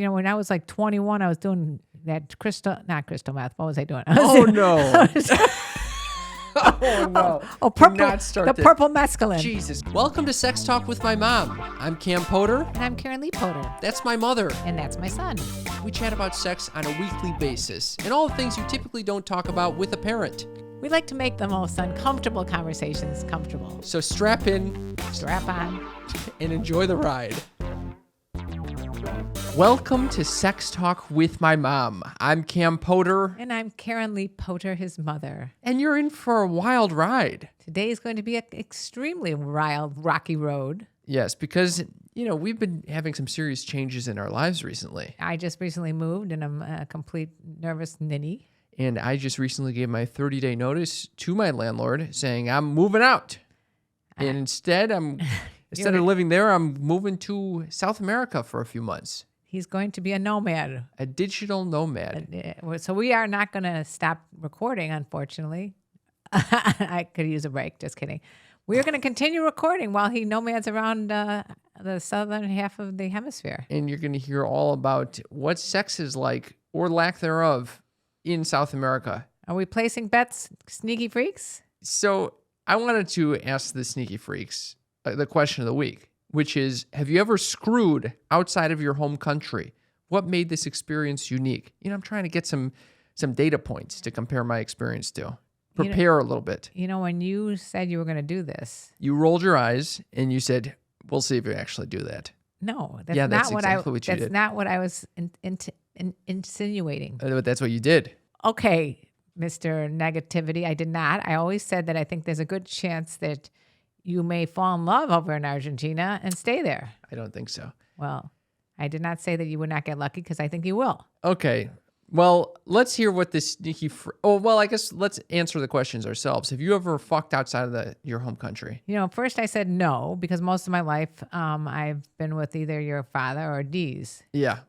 when I was like 21, I was doing that not crystal meth. What was I doing? Oh, no. Oh, no. Oh, Do purple. not start The this. purple mescaline. Jesus. Welcome to Sex Talk with my mom. I'm Cam Poter. And I'm KarenLee Poter. That's my mother. And that's my son. We chat about sex on a weekly basis and all the things you typically don't talk about with a parent. We like to make the most uncomfortable conversations comfortable. So strap in, Strap on. and enjoy the ride. Welcome to Sex Talk with my mom. I'm Cam Poter. And I'm KarenLee Poter, his mother. And you're in for a wild ride. Today is going to be an extremely wild, rocky road. Yes, because, we've been having some serious changes in our lives recently. I just recently moved and I'm a complete nervous ninny. And I just recently gave my 30-day notice to my landlord saying I'm moving out. And instead of living there, I'm moving to South America for a few months. He's going to be a nomad. A digital nomad. So we are not going to stop recording, unfortunately. I could use a break. Just kidding. We're going to continue recording while he nomads around the southern half of the hemisphere. And you're going to hear all about what sex is like, or lack thereof, in South America. Are we placing bets, sneaky freaks? So I wanted to ask the sneaky freaks the question of the week, which is, have you ever screwed outside of your home country? What made this experience unique? I'm trying to get some data points to compare my experience to. Prepare a little bit. When you said you were going to do this. You rolled your eyes and you said, we'll see if you actually do that. No, that's exactly what you did. That's not what I was insinuating. But that's what you did. Okay, Mr. Negativity, I did not. I always said that I think there's a good chance that you may fall in love over in Argentina and stay there. I don't think so. Well, I did not say that you would not get lucky because I think you will. Okay. Well, let's hear what this sneaky... I guess let's answer the questions ourselves. Have you ever fucked outside of your home country? First I said no because most of my life I've been with either your father or Dee's. Yeah.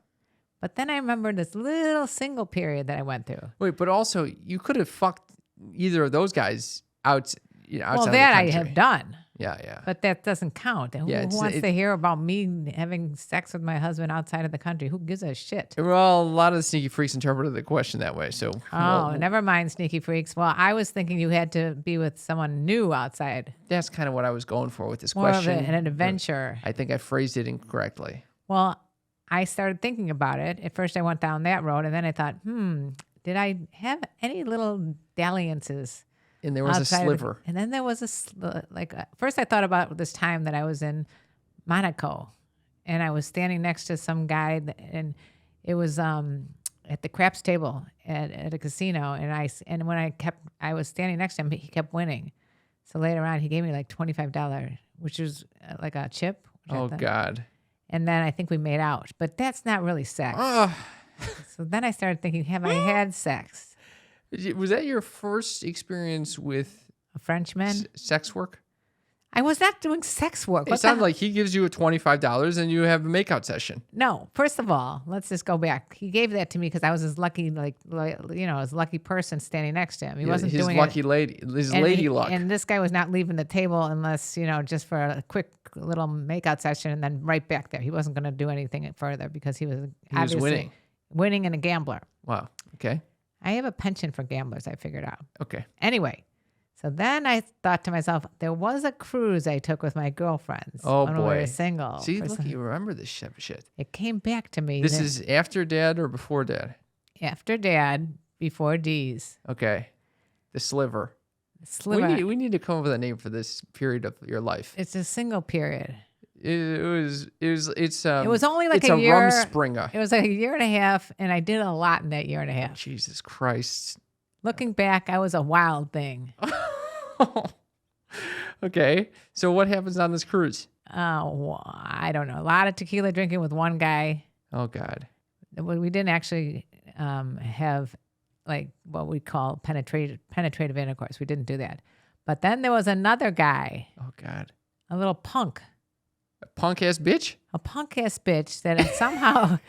But then I remember this little single period that I went through. Wait, but also you could have fucked either of those guys outside well, of that the country. I have done. Yeah. But that doesn't count. Who wants to hear about me having sex with my husband outside of the country? Who gives a shit? Well, a lot of the sneaky freaks interpreted the question that way. So, never mind, sneaky freaks. Well, I was thinking you had to be with someone new outside. That's kind of what I was going for with this More question. of an adventure. I think I phrased it incorrectly. Well, I started thinking about it. At first, I went down that road, and then I thought, did I have any little dalliances? And there was a sliver. And then there was first I thought about this time that I was in Monaco and I was standing next to some guy and it was at the craps table at a casino. And when I was standing next to him, he kept winning. So later on, he gave me like $25, which was like a chip. Oh, God. And then I think we made out. But that's not really sex. So then I started thinking, have I had sex? Was that your first experience with a Frenchman? Sex work? I was not doing sex work. It sounded like he gives you a $25 and you have a makeout session. No, first of all, let's just go back. He gave that to me because I was his lucky, his lucky person standing next to him. He wasn't his doing lucky it. lady, his lady luck. And this guy was not leaving the table unless, just for a quick little makeout session and then right back there. He wasn't going to do anything further because he was obviously winning and a gambler. Wow. Okay. I have a penchant for gamblers, I figured out. Okay. Anyway, so then I thought to myself, there was a cruise I took with my girlfriends when we were single. See, look, you remember this shit. It came back to me. This is after Dad or before Dad? After Dad, before D's. Okay. The sliver. We need to come up with a name for this period of your life. It's a single period. It was only like a year. Rumspringa. It was like a year and a half, and I did a lot in that year and a half. Jesus Christ. Looking back, I was a wild thing. Okay. So what happens on this cruise? I don't know. A lot of tequila drinking with one guy. Oh, God. We didn't actually have like what we call penetrative intercourse. We didn't do that. But then there was another guy. Oh, God. A little punk. A punk-ass bitch? A punk-ass bitch that somehow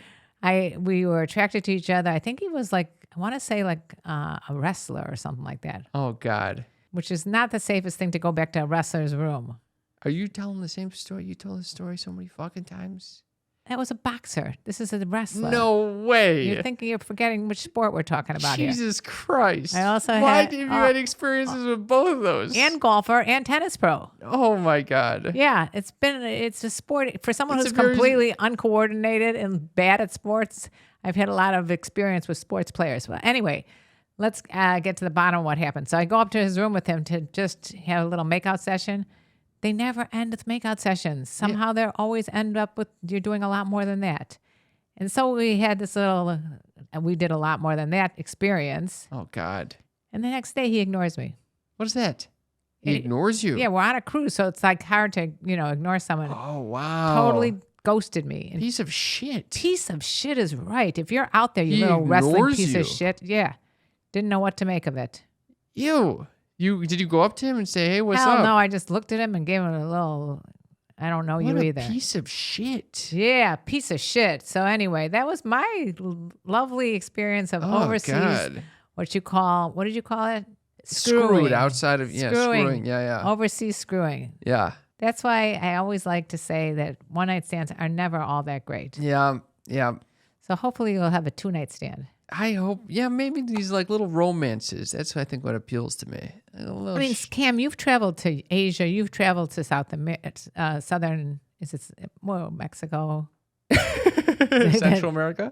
we were attracted to each other. I think he was like, I want to say like a wrestler or something like that. Oh, God. Which is not the safest thing to go back to a wrestler's room. Are you telling the same story? You told this story so many fucking times. That was a boxer. This is a wrestler. No way. You're thinking you're forgetting which sport we're talking about here. Jesus Christ. I also Why had- did you had experiences with both of those? And golfer and tennis pro. Oh my God. Yeah, it's a sport for someone It's who's a very- completely uncoordinated and bad at sports. I've had a lot of experience with sports players. But anyway, let's get to the bottom of what happened. So I go up to his room with him to just have a little makeout session. They never end with makeout sessions. Somehow they always end up with you're doing a lot more than that. And so we had this little, we did a lot more than that experience. Oh God. And the next day he ignores me. What is that? He ignores you. Yeah, we're on a cruise, so it's like hard to, ignore someone. Oh wow. Totally ghosted me. And Piece of shit. piece of shit is right. If you're out there, you He little wrestling ignores piece you. of shit. Yeah. Didn't know what to make of it. Ew. Did you go up to him and say, hey, what's Hell up? no, I just looked at him and gave him a little, I don't know What you a either. piece of shit. Yeah, piece of shit. So anyway, that was my lovely experience of Oh, overseas. God. What did you call it? Screwed outside of, Screwing. screwing. Yeah. Overseas screwing. Yeah. That's why I always like to say that one night stands are never all that great. Yeah. So hopefully you'll have a 2-night stand. I hope, maybe these like little romances. That's I think what appeals to me. A little I mean, Cam, you've traveled to Asia. You've traveled to southern, Mexico? Central America?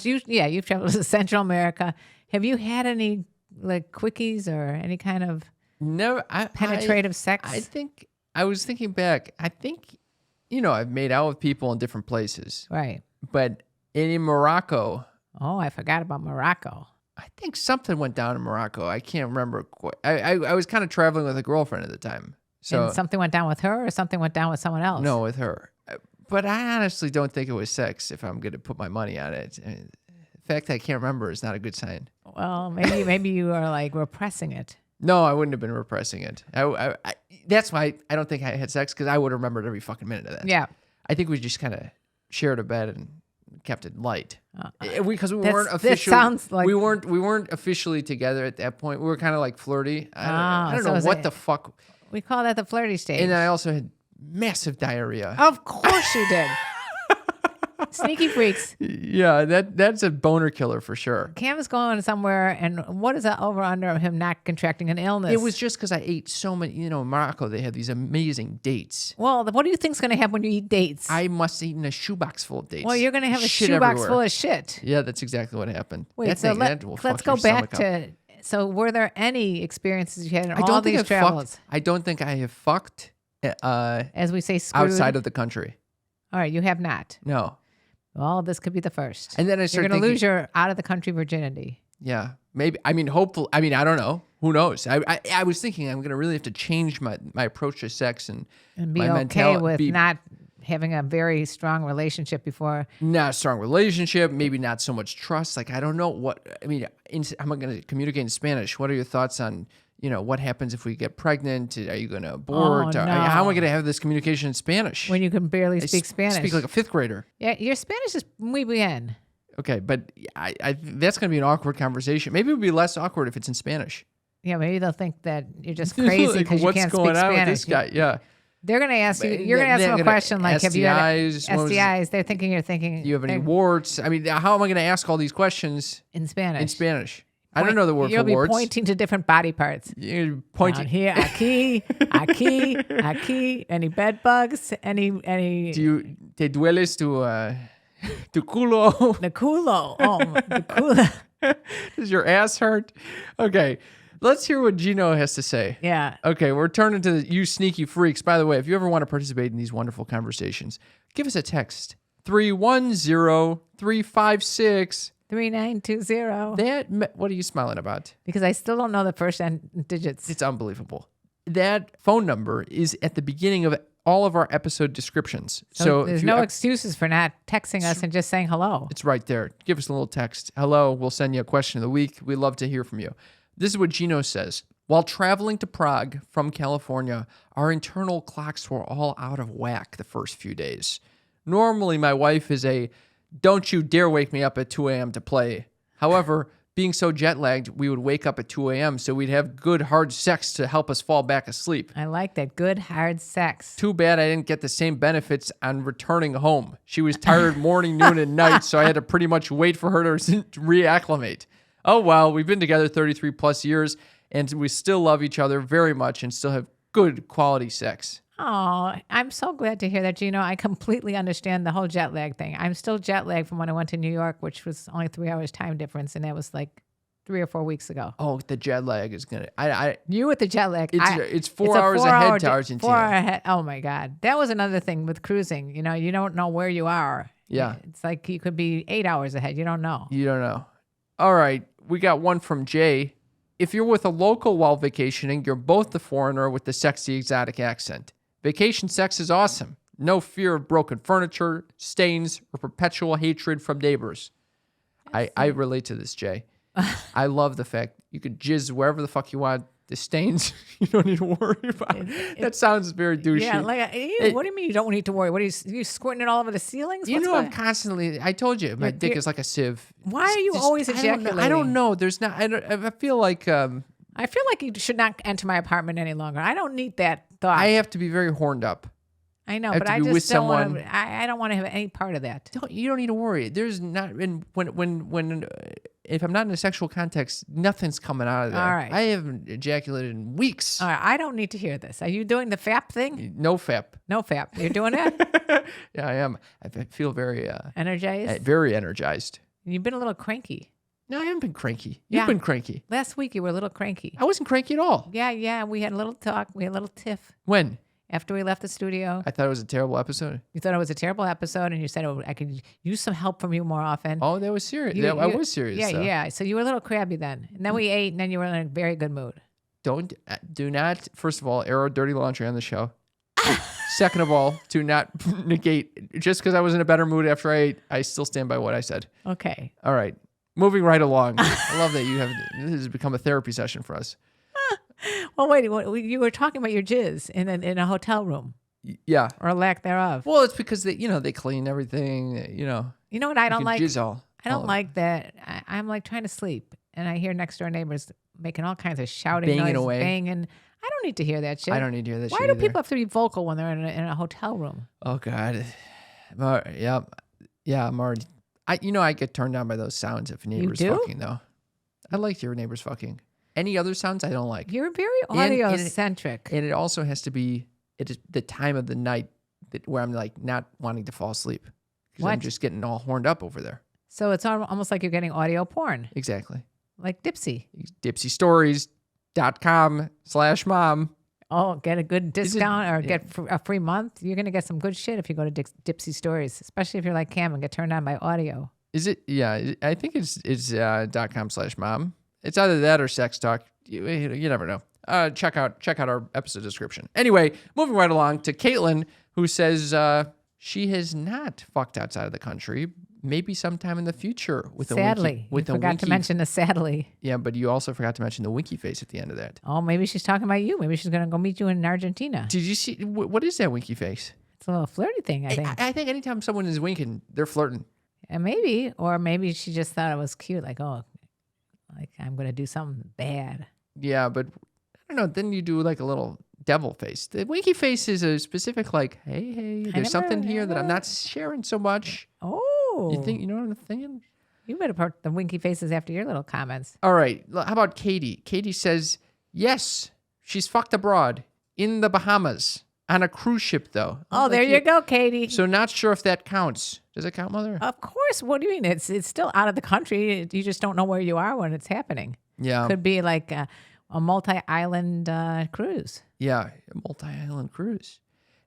You've traveled to Central America. Have you had any like quickies or any kind of Never. penetrative sex? I think I was thinking back. I think, I've made out with people in different places, Right. but in Morocco, Oh, I forgot about Morocco. I think something went down in Morocco. I can't remember quite. I was kind of traveling with a girlfriend at the time. So And something went down with her or something went down with someone else? no, with her. But I honestly don't think it was sex if I'm going to put my money on it. The fact that I can't remember is not a good sign. Well, maybe you are like repressing it. No, I wouldn't have been repressing it. That's why I don't think I had sex, because I would have remembered every fucking minute of that. Yeah. I think we just kind of shared a bed and kept it light. Because we That's- weren't that officially. sounds like- we weren't officially together at that point. We were kind of like flirty. I don't so know is what it- the fuck. We call that the flirty stage. And I also had massive diarrhea. Of course you did. Sneaky freaks. Yeah, that's a boner killer for sure. Cam is going somewhere, and what is that over under of him not contracting an illness? It was just because I ate so many. In Morocco, they have these amazing dates. Well, what do you think's going to happen when you eat dates? I must have eaten a shoebox full of dates. Well, you're going to have a Shit shoebox everywhere. full of shit. Yeah, that's exactly what happened. Wait, That so thing- that will let's fuck go your back stomach up. to. So, were there any experiences you had in I all don't think these I've travels? fucked. I don't think I have fucked As we say, screwed. outside of the country. All right, you have not. No. Well, this could be the first. And then I You're started going to thinking, lose your out of the country virginity. yeah, maybe. I mean, hopefully. I mean, I don't know. Who knows? I was thinking I'm going to really have to change my approach to sex and And be my okay mentality. with Be not having a very strong relationship before. not a strong relationship, maybe not so much trust. Like, I don't know what, I mean, I'm going to communicate in Spanish. What are your thoughts on, what happens if we get pregnant? Are you going to abort? Oh, no. How am I going to have this communication in Spanish? When you can barely I speak Spanish. Speak like a fifth grader. Yeah, your Spanish is muy bien. Okay, but I that's going to be an awkward conversation. Maybe it would be less awkward if it's in Spanish. Yeah, maybe they'll think that you're just crazy Like, because you what's can't going speak on Spanish. with this guy? Yeah. They're going to ask you. But You're going to ask they're them a gonna- question like, "Have you had STIs, what was it? STIs?" They're thinking you're thinking. Do you have any they're- warts? I mean, how am I going to ask all these questions in Spanish? in Spanish? I don't know the word You'll for be warts. pointing to different body parts. You're Down pointing. here, aquí. Any bed bugs? Any? Do you te dueles tu culo? The culo. Oh, the culo. Does your ass hurt? Okay, let's hear what Gino has to say. Yeah. Okay, we're turning to you sneaky freaks. By the way, if you ever want to participate in these wonderful conversations, give us a text. 310-356. 3920. What are you smiling about? Because I still don't know the first digits. It's unbelievable. That phone number is at the beginning of all of our episode descriptions. So there's if you no excuses for not texting us and just saying hello. It's right there. Give us a little text. Hello, we'll send you a question of the week. We'd love to hear from you. This is what Gino says. While traveling to Prague from California, our internal clocks were all out of whack the first few days. Normally, my wife is a, don't you dare wake me up at 2 a.m. to play. However, being so jet lagged, we would wake up at 2 a.m. So we'd have good, hard sex to help us fall back asleep. I like that. Good, hard sex. Too bad I didn't get the same benefits on returning home. She was tired morning, noon, and night, so I had to pretty much wait for her to reacclimate. Oh, well, we've been together 33 plus years, and we still love each other very much and still have good quality sex. Oh, I'm so glad to hear that, Gino. I completely understand the whole jet lag thing. I'm still jet lagged from when I went to New York, which was only 3 hours time difference, and that was like 3 or 4 weeks ago. Oh, the jet lag is going to... You with the jet lag. It's 4 hours ahead to Argentina. 4 hours ahead. Oh, my God. That was another thing with cruising. You know, you don't know where you are. Yeah. It's like you could be 8 hours ahead. You don't know. You don't know. All right. We got one from Jay. If you're with a local while vacationing, you're both the foreigner with the sexy exotic accent. Vacation sex is awesome. No fear of broken furniture, stains, or perpetual hatred from neighbors. I relate to this, Jay. I love the fact you could jizz wherever the fuck you want. The stains, you don't need to worry about. That sounds very douchey. Yeah, like what do you mean you don't need to worry? What are you squirting it all over the ceilings? You know, I'm constantly. I told you, my dick is like a sieve. Why are you always ejaculating? I don't know. There's not. I feel like. I feel like you should not enter my apartment any longer. I don't need that thought. I have to be very horned up. I know, but I just don't want to. I don't want to have any part of that. You don't need to worry. There's not. And when if I'm not in a sexual context, nothing's coming out of there. All right. I haven't ejaculated in weeks. All right. I don't need to hear this. Are you doing the FAP thing? No FAP. No FAP. You're doing that? Yeah, I am. I feel very energized. Very energized. You've been a little cranky. No, I haven't been cranky. You've been cranky. Last week you were a little cranky. I wasn't cranky at all. Yeah. We had a little talk. We had a little tiff. When? After we left the studio. I thought it was a terrible episode. You thought it was a terrible episode, and you said, I could use some help from you more often. Oh, that was serious. I was serious. Yeah. So you were a little crabby then. And then we ate, and then you were in a very good mood. Do not, first of all, air out dirty laundry on the show. Second of all, do not negate, just because I was in a better mood after I ate, I still stand by what I said. Okay. All right. Moving right along. I love that this has become a therapy session for us. Well, wait. You were talking about your jizz in a hotel room. Yeah. Or lack thereof. Well, it's because they clean everything. You know what I don't like? Jizz I don't like that. I'm like trying to sleep, and I hear next door neighbors making all kinds of shouting banging noise, away. Banging. I don't need to hear that shit. I don't need to hear that shit. Why do people have to be vocal when they're in a hotel room? Oh God. Yeah. I'm already. I get turned on by those sounds if neighbors fucking though. I like your neighbors fucking. Any other sounds I don't like. You're very audio centric. And it also has to be the time of the night where I'm like not wanting to fall asleep because I'm just getting all horned up over there. So it's almost like you're getting audio porn. Exactly. Like Dipsy. DipsyStories.com/mom. Oh, get a good discount or get a free month. You're going to get some good shit if you go to Dipsy Stories, especially if you're like Cam and get turned on by audio. Is it? Yeah, I think it's .com/mom. It's either that or sex talk. You never know. Check out our episode description. Anyway, moving right along to Caitlin, who says she has not fucked outside of the country. Maybe sometime in the future with sadly. You forgot to mention the sadly. Yeah, but you also forgot to mention the winky face at the end of that. Oh, maybe she's talking about you. Maybe she's going to go meet you in Argentina. Did you see? What is that winky face? It's a little flirty thing, I think. I think anytime someone is winking, they're flirting. And maybe she just thought it was cute. Like, oh, like I'm going to do something bad. Yeah, but I don't know. Then you do like a little devil face. The winky face is a specific like, hey, there's something here that I'm not sharing so much. Oh. You know what I'm thinking? You better put the winky faces after your little comments. All right. How about Katie? Katie says, yes, she's fucked abroad in the Bahamas on a cruise ship, though. Oh, there you go, Katie. So not sure if that counts. Does it count, Mother? Of course. What do you mean? It's still out of the country. You just don't know where you are when it's happening. Yeah. Could be like a multi-island cruise. Yeah, a multi-island cruise.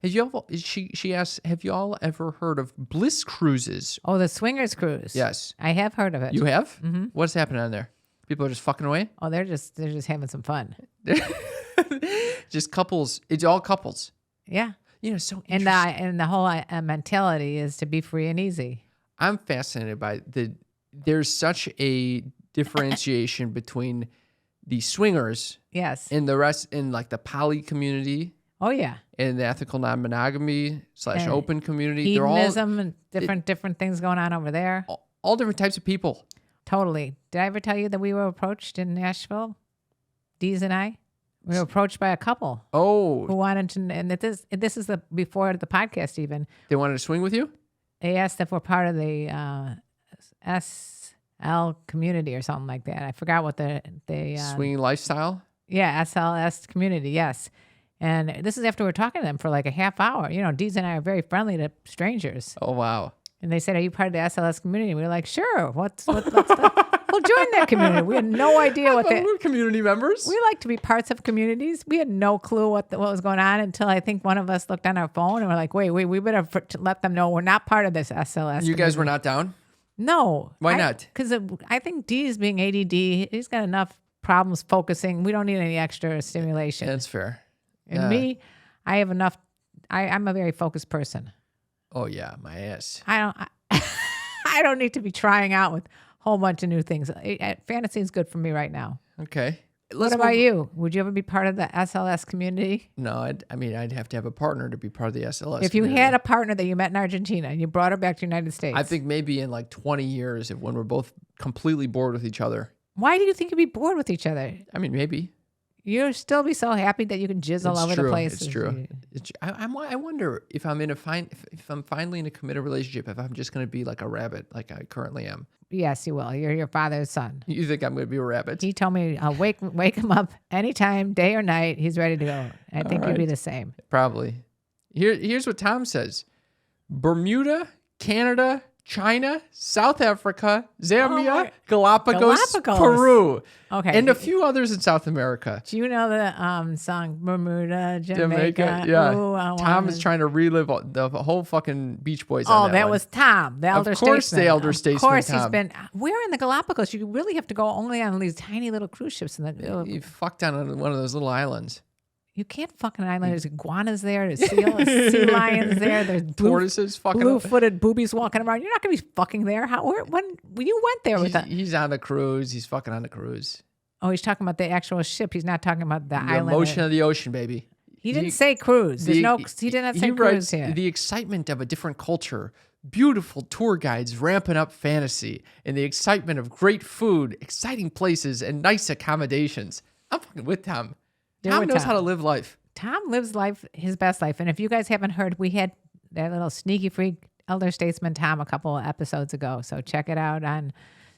She asks, have y'all ever heard of Bliss Cruises? Oh, the swingers cruise. Yes. I have heard of it. You have? Mm-hmm. What's happening on there? People are just fucking away? Oh, they're just having some fun. Just couples. It's all couples. Yeah. So and the whole mentality is to be free and easy. I'm fascinated by there's such a differentiation between the swingers, yes, and the rest in like the poly community. Oh yeah, and the ethical non-monogamy / open community. Hedonism and different things going on over there. All different types of people. Totally. Did I ever tell you that we were approached in Nashville? Deez and I? We were approached by a couple who Oh, wanted to, and this is before the podcast even. they wanted to swing with you? They asked if we're part of the SL community or something like that. I forgot what the Swinging lifestyle? SLS community, yes. And this is after we're talking to them for like a half hour. You know, Deez and I are very friendly to strangers. Oh, wow. And they said, "Are you part of the SLS community?" And we were like, "Sure. What's the we'll join that community." We had no idea what We're community members. we like to be parts of communities. We had no clue what was going on until I think one of us looked on our phone and we're like, wait, we better let them know we're not part of this SLS. You guys were not down? No. Why not? Because I think Deez being ADD, he's got enough problems focusing. We don't need any extra stimulation. That's fair. And me, I have enough. I'm a very focused person. Oh, yeah, my ass. I don't need to be trying out with a whole bunch of new things. Fantasy is good for me right now. Okay. What about you? Would you ever be part of the SLS community? No, I'd have to have a partner to be part of the SLS. If you community. had a partner that you met in Argentina and you brought her back to the United States, I think maybe in like 20 years, when we're both completely bored with each other. why do you think you'd be bored with each other? I mean, maybe. You'll still be so happy that you can jizz all over the place. It's true. I wonder if I'm if I'm finally in a committed relationship, if I'm just going to be like a rabbit, like I currently am. Yes, you will. You're your father's son. You think I'm going to be a rabbit? He told me, I'll wake him up anytime, day or night. He's ready to go. I think you'd be the same. Probably. Here's what Tom says: Bermuda, Canada, China, South Africa, Zambia, Galapagos, Peru, Okay. and a few others in South America. Do you know the song Bermuda, Jamaica? Yeah. Ooh, Tom is trying to relive the whole fucking Beach Boys. Oh, on that one. was Tom, the elder statesman. Of course, the elder statesman. Of course, he's Tom. been. Where in the Galapagos? You really have to go only on these tiny little cruise ships. You fucked on one of those little islands. You can't fucking island. There's iguanas there. There's sea lions there. There's Tortoises fucking blue-footed boobies walking around. You're not going to be fucking there. When you went there with that? He's on a cruise. He's fucking on a cruise. Oh, he's talking about the actual ship. He's not talking about the The island. emotion of the ocean, baby. He didn't say cruise. He did not say cruise writes, here. The excitement of a different culture, beautiful tour guides ramping up fantasy, and the excitement of great food, exciting places, and nice accommodations. I'm fucking with Tom. Tom knows how to live life. Tom lives his best life. And if you guys haven't heard, we had that little sneaky freak elder statesman Tom a couple of episodes ago. So check it out on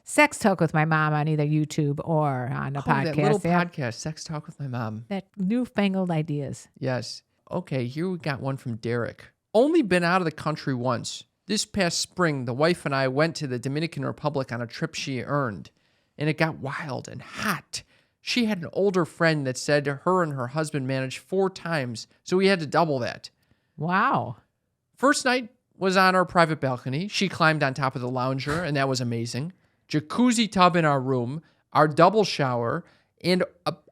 Sex Talk with My Mom on either YouTube or on the podcast. That little podcast, Sex Talk with My Mom. That newfangled ideas. Yes. Okay, here we got one from Derek. Only been out of the country once. This past spring, the wife and I went to the Dominican Republic on a trip she earned, and it got wild and hot. She had an older friend that said her and her husband managed 4 times, so we had to double that. Wow. First night was on our private balcony. She climbed on top of the lounger, and that was amazing. Jacuzzi tub in our room, our double shower, and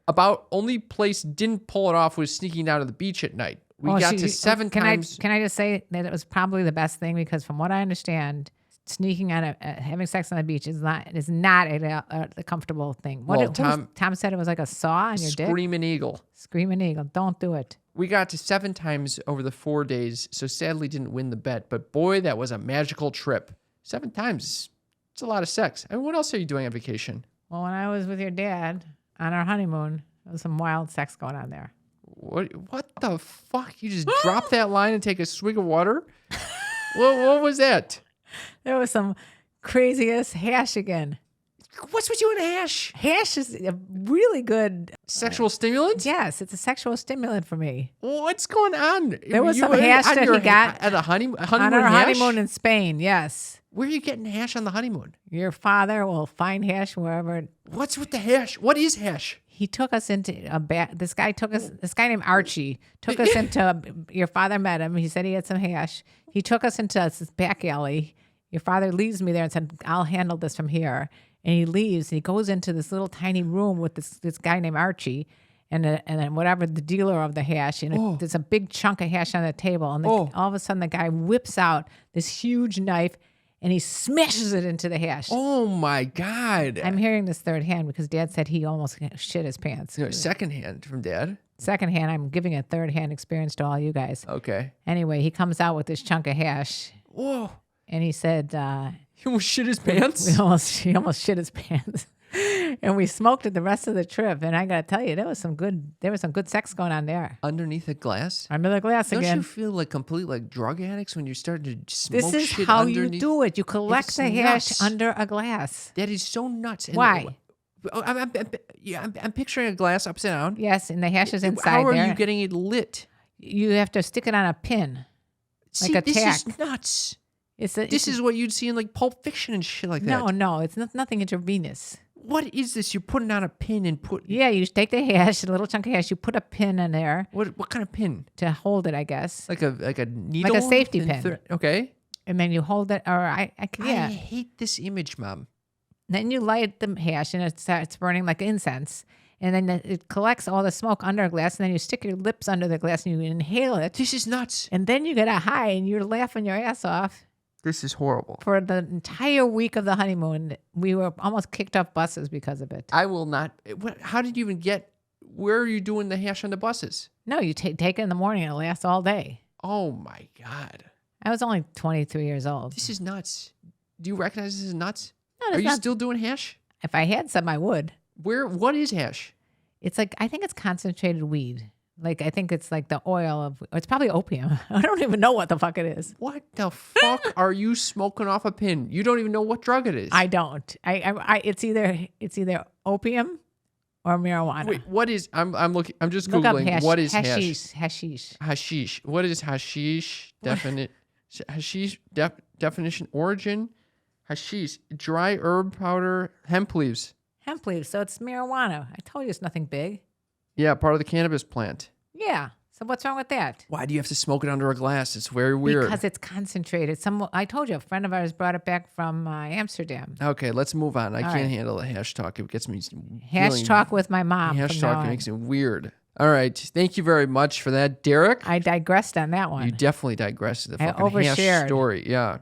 about only place didn't pull it off was sneaking down to the beach at night. We got to 7 times. Can I just say that it was probably the best thing because from what I understand, sneaking on having sex on the beach is not a comfortable thing. Tom said it was like a saw on your dick. Screaming eagle. Screaming eagle. Don't do it. We got to 7 times over the 4 days, so sadly didn't win the bet. But boy, that was a magical trip. 7 times. It's a lot of sex. I mean, what else are you doing on vacation? Well, when I was with your dad on our honeymoon, there was some wild sex going on there. What the fuck? You just drop that line and take a swig of water? What was that? There was some craziest hash again. What's with you and hash? Hash is a really good sexual stimulant? Yes, it's a sexual stimulant for me. What's going on? There was some hash that he got at a honeymoon on our hash? honeymoon in Spain. Yes. Where are you getting hash on the honeymoon? Your father will find hash wherever. What's with the hash? What is hash? He took us into this guy named Archie took us into, your father met him. He said he had some hash. He took us into this back alley. Your father leaves me there and said, I'll handle this from here. And he leaves and he goes into this little tiny room with this guy named Archie and then whatever the dealer of the hash. And there's a big chunk of hash on the table. And all of a sudden the guy whips out this huge knife and he smashes it into the hash. Oh, my God. I'm hearing this third hand because Dad said he almost shit his pants. Second hand from Dad? Second hand, I'm giving a third hand experience to all you guys. Okay. Anyway, he comes out with this chunk of hash. Whoa. And he said, He You almost shit his pants? He almost shit his pants. And we smoked it the rest of the trip. And I got to tell you, there was some good sex going on there. Underneath the glass? Under the glass Don't again. you feel like complete like drug addicts when you start to smoke This is shit how underneath? you do it. You collect It's the hash nuts. under a glass. That is so nuts. And Why? I'm picturing a glass upside down. Yes, and the hash is inside How are there. you getting it lit? You have to stick it on a pin. See, a this tack. is nuts. This This is what you'd see in like Pulp Fiction and shit like that. no, it's nothing intravenous. What is this? You're putting on a pin and put Yeah, you take the hash, a little chunk of hash, you put a pin in there what kind of pin? to hold it, I guess, Like a needle? like a safety And pin. Okay. And then you hold it, or I yeah. hate this image, Mom. Then you light the hash, and it starts burning like incense. And then it collects all the smoke under a glass, and then you stick your lips under the glass and you inhale it. This is nuts. And then you get a high, and you're laughing your ass off. This is horrible. For the entire week of the honeymoon, we were almost kicked off buses because of it. I will not. How did you even get? Where are you doing the hash on the buses? No, you take it in the morning, and it lasts all day. Oh my God. I was only 23 years old. This is nuts. Do you recognize this is nuts? No, Are that's you not- still doing hash? If I had some, I would. What is hash? It's like, I think it's concentrated weed. Like, I think it's like the oil of, it's probably opium. I don't even know what the fuck it is. What the fuck are you smoking off a pin? You don't even know what drug it is. I don't. It's either opium or marijuana. Wait, what is? I'm looking. I'm just Look up googling. What is hash? hashish. Hashish. What is hashish? Definition. Origin. Hashish. Dry herb powder. Hemp leaves. Hemp leaves. So it's marijuana. I told you it's nothing big. Yeah, part of the cannabis plant. Yeah. So what's wrong with that? Why do you have to smoke it under a glass? It's very weird. Because it's concentrated. I told you, a friend of ours brought it back from Amsterdam. Okay, let's move on. I can't right. handle the hash talk. It gets me Hash feeling- talk with my mom. Hash from now talk on. makes it weird. All right. Thank you very much for that, Derek. I digressed on that one. You definitely digressed the I fucking hash overshared. story. Yeah.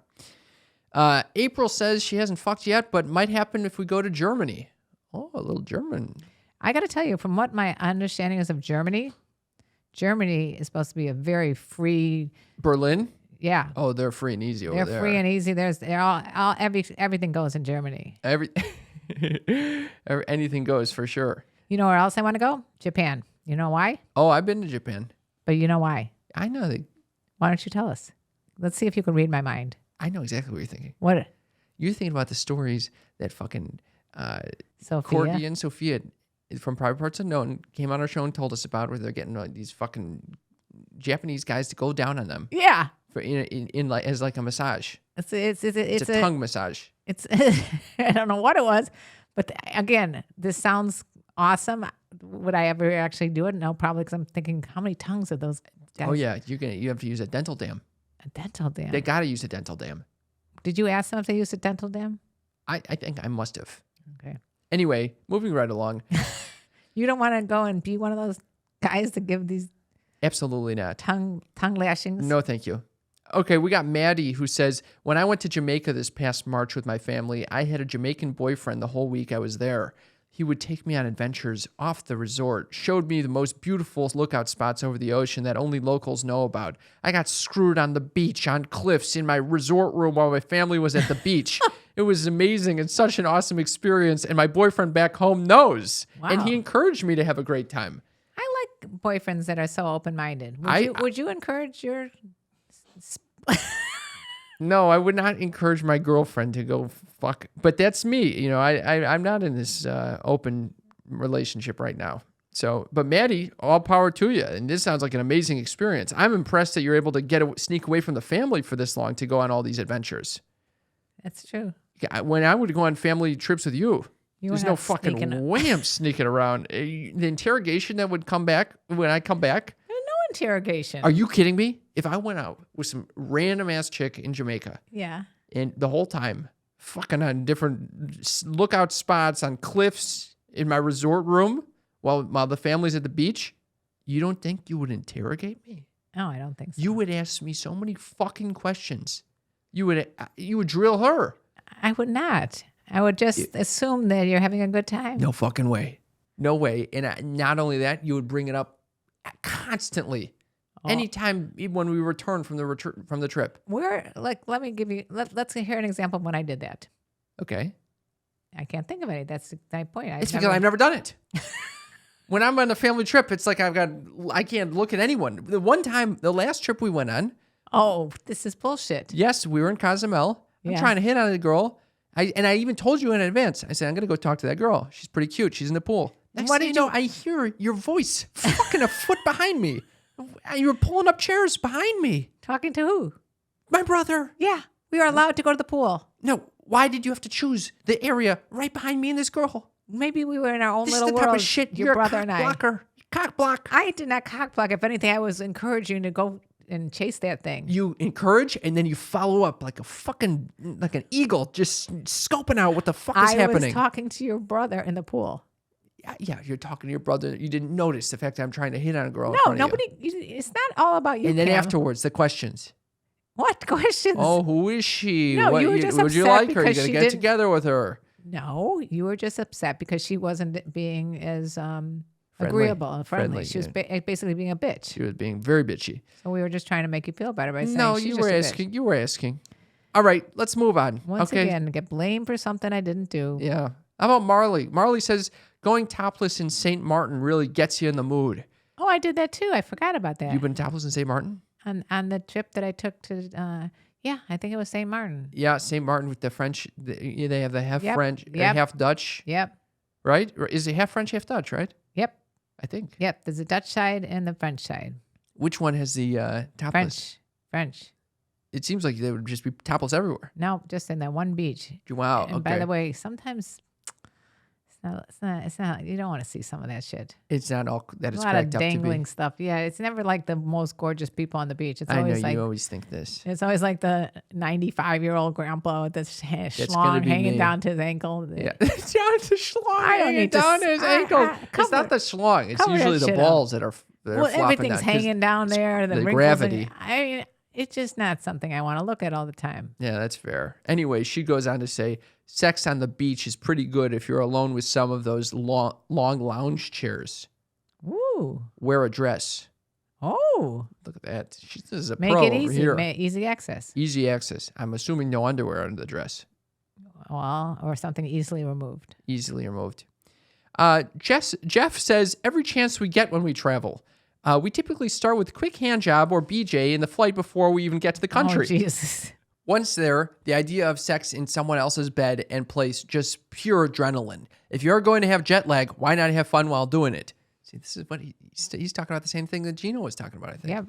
April says she hasn't fucked yet, but might happen if we go to Germany. Oh, a little German. I got to tell you, from what my understanding is of Germany is supposed to be a very free. Berlin? Yeah, Oh, they're free and easy over they're there. free and easy. Everything goes in Germany. Anything goes for sure. You know where else I want to go? Japan. You know why? Oh, I've been to Japan. But you know why? I know. Why don't you tell us? Let's see if you can read my mind. I know exactly what you're thinking. What? You're thinking about the stories that fucking Sophia? Courtney and Sophia from Private Parts Unknown came on our show and told us about, where they're getting these fucking Japanese guys to go down on them Yeah. for in like as like a massage. It's It's a tongue massage. It's I don't know what it was, but again, this sounds awesome. Would I ever actually do it? No, probably, because I'm thinking, how many tongues are those guys? Oh yeah, you have to use a dental dam. A dental dam. They got to use a dental dam. Did you ask them if they used a dental dam? I think I must have. Okay. Anyway, moving right along. You don't want to go and be one of those guys that give these Absolutely not. tongue lashings? No, thank you. Okay, we got Maddie who says, when I went to Jamaica this past March with my family, I had a Jamaican boyfriend the whole week I was there. He would take me on adventures off the resort, showed me the most beautiful lookout spots over the ocean that only locals know about. I got screwed on the beach, on cliffs, in my resort room while my family was at the beach. It was amazing and such an awesome experience, and my boyfriend back home knows. And Wow. he encouraged me to have a great time. I like boyfriends that are so open-minded. Would you encourage your... No, I would not encourage my girlfriend to go fuck. But that's me. You know, I'm not in this open relationship right now. So, but Maddie, all power to you. And this sounds like an amazing experience. I'm impressed that you're able to sneak away from the family for this long to go on all these adventures. That's true. When I would go on family trips with you, You there's were no not fucking sneaking- way I'm sneaking around. The interrogation that would come back when I come back. No interrogation. Are you kidding me? If I went out with some random ass chick in Jamaica, Yeah. and the whole time fucking on different lookout spots, on cliffs, in my resort room while the family's at the beach, you don't think you would interrogate me? No, I don't think so. You would ask me so many fucking questions. You would drill her. I would not. I would just assume that you're having a good time. No fucking way. No way. And not only that, you would bring it up constantly. Anytime, even when we return from the trip. Let me give you. Let's hear an example of when I did that. Okay. I can't think of any. That's my point. It's because I've never done it. When I'm on a family trip, it's like I can't look at anyone. The last trip we went on. Oh, this is bullshit. Yes, we were in Cozumel. I'm trying to hit on a girl. I even told you in advance. I said, I'm going to go talk to that girl. She's pretty cute. She's in the pool. Next thing you know, I hear your voice fucking a foot behind me. You were pulling up chairs behind me. Talking to who? My brother. Yeah, we were allowed to go to the pool. No, why did you have to choose the area right behind me and this girl? Maybe we were in our own This little is the world. type of shit your you're brother a and cock I. blocker. Cock block. I did not cock block. If anything, I was encouraging you to go and chase that thing. You encourage and then you follow up like an eagle, just scoping out what the fuck is happening. I was talking to your brother in the pool. Yeah, you're talking to your brother. You didn't notice the fact that I'm trying to hit on a girl. No, nobody. It's not all about you. And then Cam. afterwards, the questions. What questions? Oh, who is she? No, you were just would you upset like her? You because gotta she get didn't- together with her. No, you were just upset because she wasn't being as Friendly. agreeable and friendly. Friendly, She was basically being a bitch. She was being very bitchy. So we were just trying to make you feel better by saying No, she's you just were a asking. bitch. You were asking. All right, let's move on. Once okay. again, get blamed for something I didn't do. Yeah. How about Marley? Marley says going topless in St. Martin really gets you in the mood. Oh, I did that too. I forgot about that. You've been topless in St. Martin? On the trip that I took to, I think it was St. Martin. Yeah, St. Martin with the French. They have the half Yep, French, yep. half Dutch, Yep. right? Or is it half French, half Dutch, right? Yep. I think. Yep. There's a Dutch side and the French side. Which one has the topless? French. It seems like they would just be topless everywhere. No, just in that one beach. Wow. And by the way, sometimes it's not, you don't want to see some of that shit. It's not all that A it's lot of cracked up to be. dangling stuff. Yeah, it's never like the most gorgeous people on the beach. It's I know always like you always think this. it's always like the 95-year-old grandpa with the gonna schlong be hanging me. down to his ankle. Yeah, it's down the schlong I don't hanging need to down his ankle. It's cover- not the schlong. It's cover that usually the shit balls that are Well, flopping everything's down, 'cause hanging down there. The wrinkles gravity. I mean, it's just not something I want to look at all the time. Yeah, that's fair. Anyway, she goes on to say, sex on the beach is pretty good if you're alone with some of those long lounge chairs. Ooh. Wear a dress. Oh. Look at that. This is a Make pro it over easy. here. Easy access. Easy access. I'm assuming no underwear under the dress. Well, or something easily removed. Easily removed. Jeff says, every chance we get when we travel, we typically start with a quick hand job or BJ in the flight before we even get to the country. Oh, Jesus. Once there, the idea of sex in someone else's bed and place, just pure adrenaline. If you're going to have jet lag, why not have fun while doing it? See, this is what he's talking about, the same thing that Gino was talking about, I think. Yep.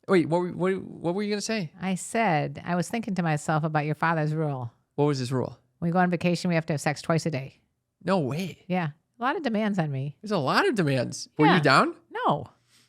Wait, what were you going to say? I was thinking to myself about your father's rule. What was his rule? When we go on vacation, we have to have sex twice a day. No way. Yeah. A lot of demands on me. There's a lot of demands. Were Yeah. you down? No.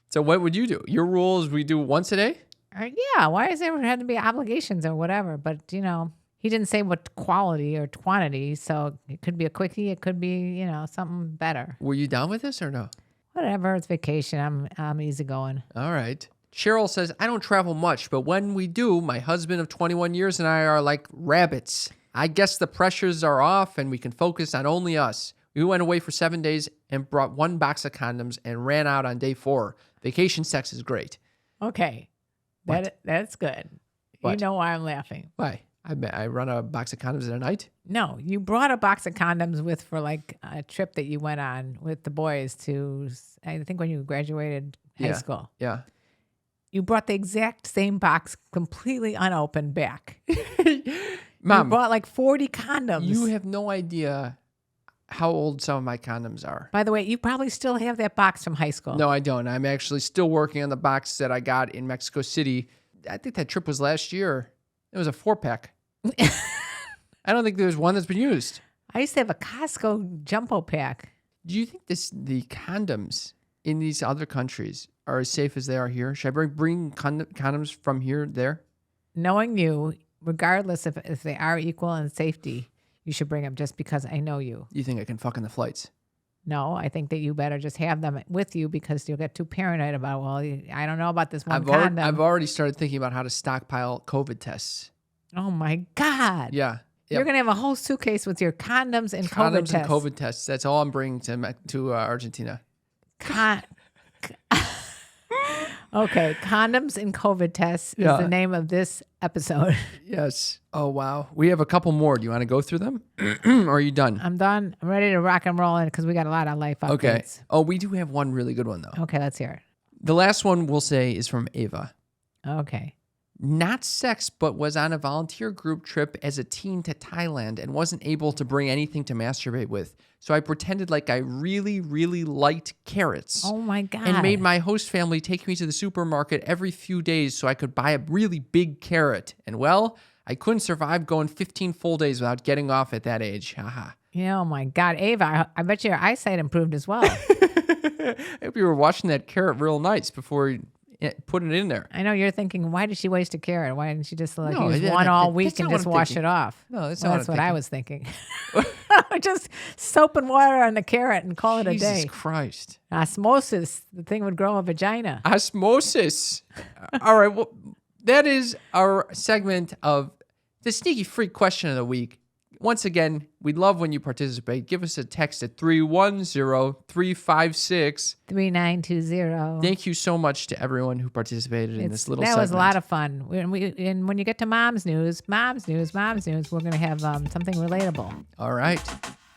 So what would you do? Your rule is we do once a day? Yeah. Why does there have to be obligations or whatever? But, he didn't say what quality or quantity. So it could be a quickie. It could be, something better. Were you down with this or no? Whatever. It's vacation. I'm easygoing. All right. Cheryl says, I don't travel much, but when we do, my husband of 21 years and I are like rabbits. I guess the pressures are off and we can focus on only us. We went away for 7 days and brought one box of condoms and ran out on day 4. Vacation sex is great. Okay. That's good. What? You know why I'm laughing. Why? I run a box of condoms in a night? No, you brought a box of condoms for like a trip that you went on with the boys to, I think when you graduated high school. Yeah. You brought the exact same box completely unopened back. Mom, you brought like 40 condoms. you have no idea how old some of my condoms are. By the way, you probably still have that box from high school. No, I don't. I'm actually still working on the box that I got in Mexico City. I think that trip was last year. It was a 4-pack. I don't think there's one that's been used. I used to have a Costco jumbo pack. Do you think the condoms in these other countries are as safe as they are here? Should I bring condoms from here there? Knowing you, regardless if they are equal in safety, you should bring them just because I know you. You think I can fuck in the flights? No, I think that you better just have them with you because you'll get too paranoid about, I don't know about this one condom. I've already started thinking about how to stockpile COVID tests. Oh, my God. Yeah. You're going to have a whole suitcase with your condoms and COVID Condoms tests. and COVID tests. That's all I'm bringing to Argentina. Okay, condoms and COVID tests is Yeah. the name of this episode. Yes. Oh, wow. We have a couple more. Do you want to go through them? Or are you done? I'm done. I'm ready to rock and roll in because we got a lot of life updates. Okay. Oh, we do have one really good one, though. Okay, let's hear it. The last one we'll say is from Ava. Okay. Not sex, but was on a volunteer group trip as a teen to Thailand and wasn't able to bring anything to masturbate with. So I pretended like I really, really liked carrots. Oh my God. And made my host family take me to the supermarket every few days so I could buy a really big carrot. And well, I couldn't survive going 15 full days without getting off at that age. Haha. Yeah, oh my God. Ava, I bet your eyesight improved as well. I hope you were watching that carrot real nice before you put it in there. I know you're thinking, why did she waste a carrot? Why didn't she just use that- one all that's week not and what just I'm wash thinking. it off? No, that's Well, not that's what what I'm I was thinking. Just soap and water on the carrot and call it a Jesus day. Christ. Osmosis, the thing would grow a vagina. Osmosis. All right. Well, that is our segment of the Sneaky Freak Question of the Week. Once again, we'd love when you participate. Give us a text at 310-356. 3920. Thank you so much to everyone who participated in this little that segment. was a lot of fun. And when you get to mom's news, we're going to have something relatable. All right.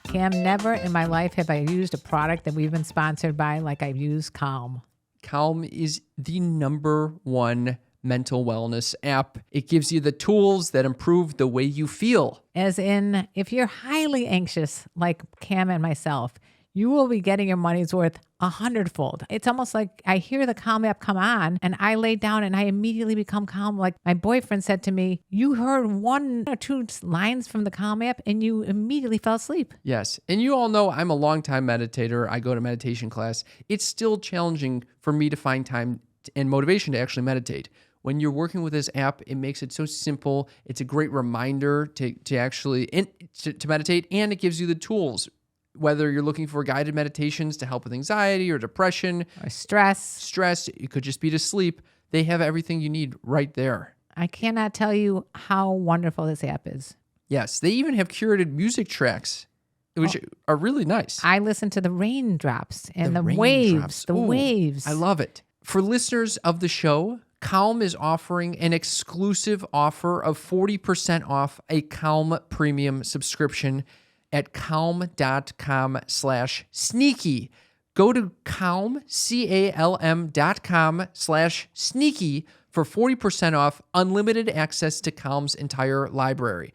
Cam, never in my life have I used a product that we've been sponsored by like I've used Calm. Calm is the #1 mental wellness app. It gives you the tools that improve the way you feel. As in, if you're highly anxious, like Cam and myself, you will be getting your money's worth 100-fold. It's almost like I hear the Calm app come on and I lay down and I immediately become calm. Like my boyfriend said to me, you heard 1 or 2 lines from the Calm app and you immediately fell asleep. Yes. And you all know I'm a longtime meditator. I go to meditation class. It's still challenging for me to find time and motivation to actually meditate. When you're working with this app, it makes it so simple. It's a great reminder to actually to meditate, and it gives you the tools. Whether you're looking for guided meditations to help with anxiety or depression, Or stress. it could just be to sleep. They have everything you need right there. I cannot tell you how wonderful this app is. Yes, they even have curated music tracks, which are really nice. I listen to the raindrops and the raindrops. waves. The Ooh, waves. I love it. For listeners of the show, Calm is offering an exclusive offer of 40% off a Calm premium subscription at calm.com/sneaky. Go to Calm, CALM.com/sneaky for 40% off unlimited access to Calm's entire library.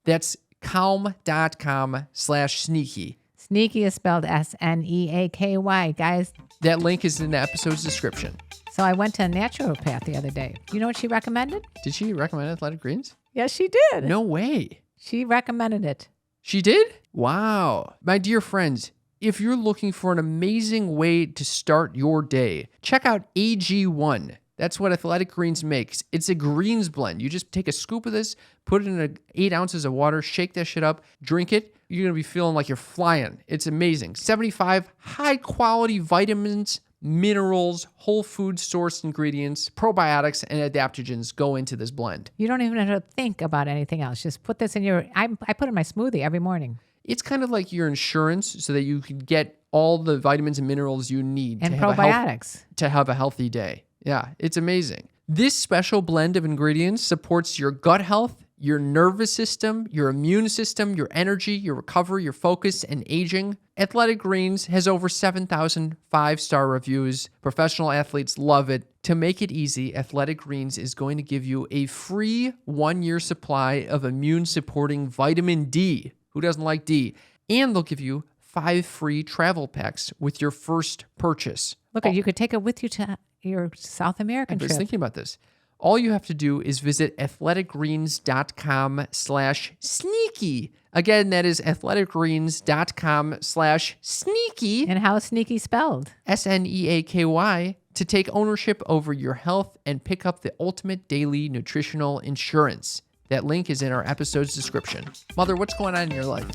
That's calm.com/sneaky. Sneaky is spelled SNEAKY, guys. That link is in the episode's description. So I went to a naturopath the other day. You know what she recommended? Did she recommend Athletic Greens? Yes, she did. No way. She recommended it. She did? Wow. My dear friends, if you're looking for an amazing way to start your day, check out AG1. That's what Athletic Greens makes. It's a greens blend. You just take a scoop of this, put it in 8 ounces of water, shake that shit up, drink it. You're going to be feeling like you're flying. It's amazing. 75 high-quality vitamins, minerals, whole food sourced ingredients, probiotics, and adaptogens go into this blend. You don't even have to think about anything else. Just put this in I put it in my smoothie every morning. It's kind of like your insurance so that you can get all the vitamins and minerals you need And to probiotics. to have a healthy day. Yeah, it's amazing. This special blend of ingredients supports your gut health, your nervous system, your immune system, your energy, your recovery, your focus, and aging. Athletic Greens has over 7,000 5-star reviews. Professional athletes love it. To make it easy, Athletic Greens is going to give you a free 1-year supply of immune-supporting vitamin D. Who doesn't like D? And they'll give you 5 free travel packs with your first purchase. Look, you could take it with you to your South American I was trip. thinking about this. All you have to do is visit athleticgreens.com/sneaky. Again, that is athleticgreens.com/sneaky. And how is sneaky spelled? SNEAKY to take ownership over your health and pick up the ultimate daily nutritional insurance. That link is in our episode's description. Mother, what's going on in your life?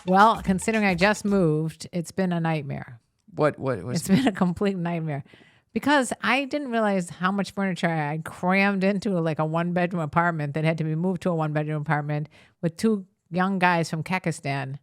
Well, considering I just moved, it's been a nightmare. What was It's been a complete nightmare. Because I didn't realize how much furniture I crammed into like a 1-bedroom apartment that had to be moved to a 1-bedroom apartment with 2 young guys from Kakistan.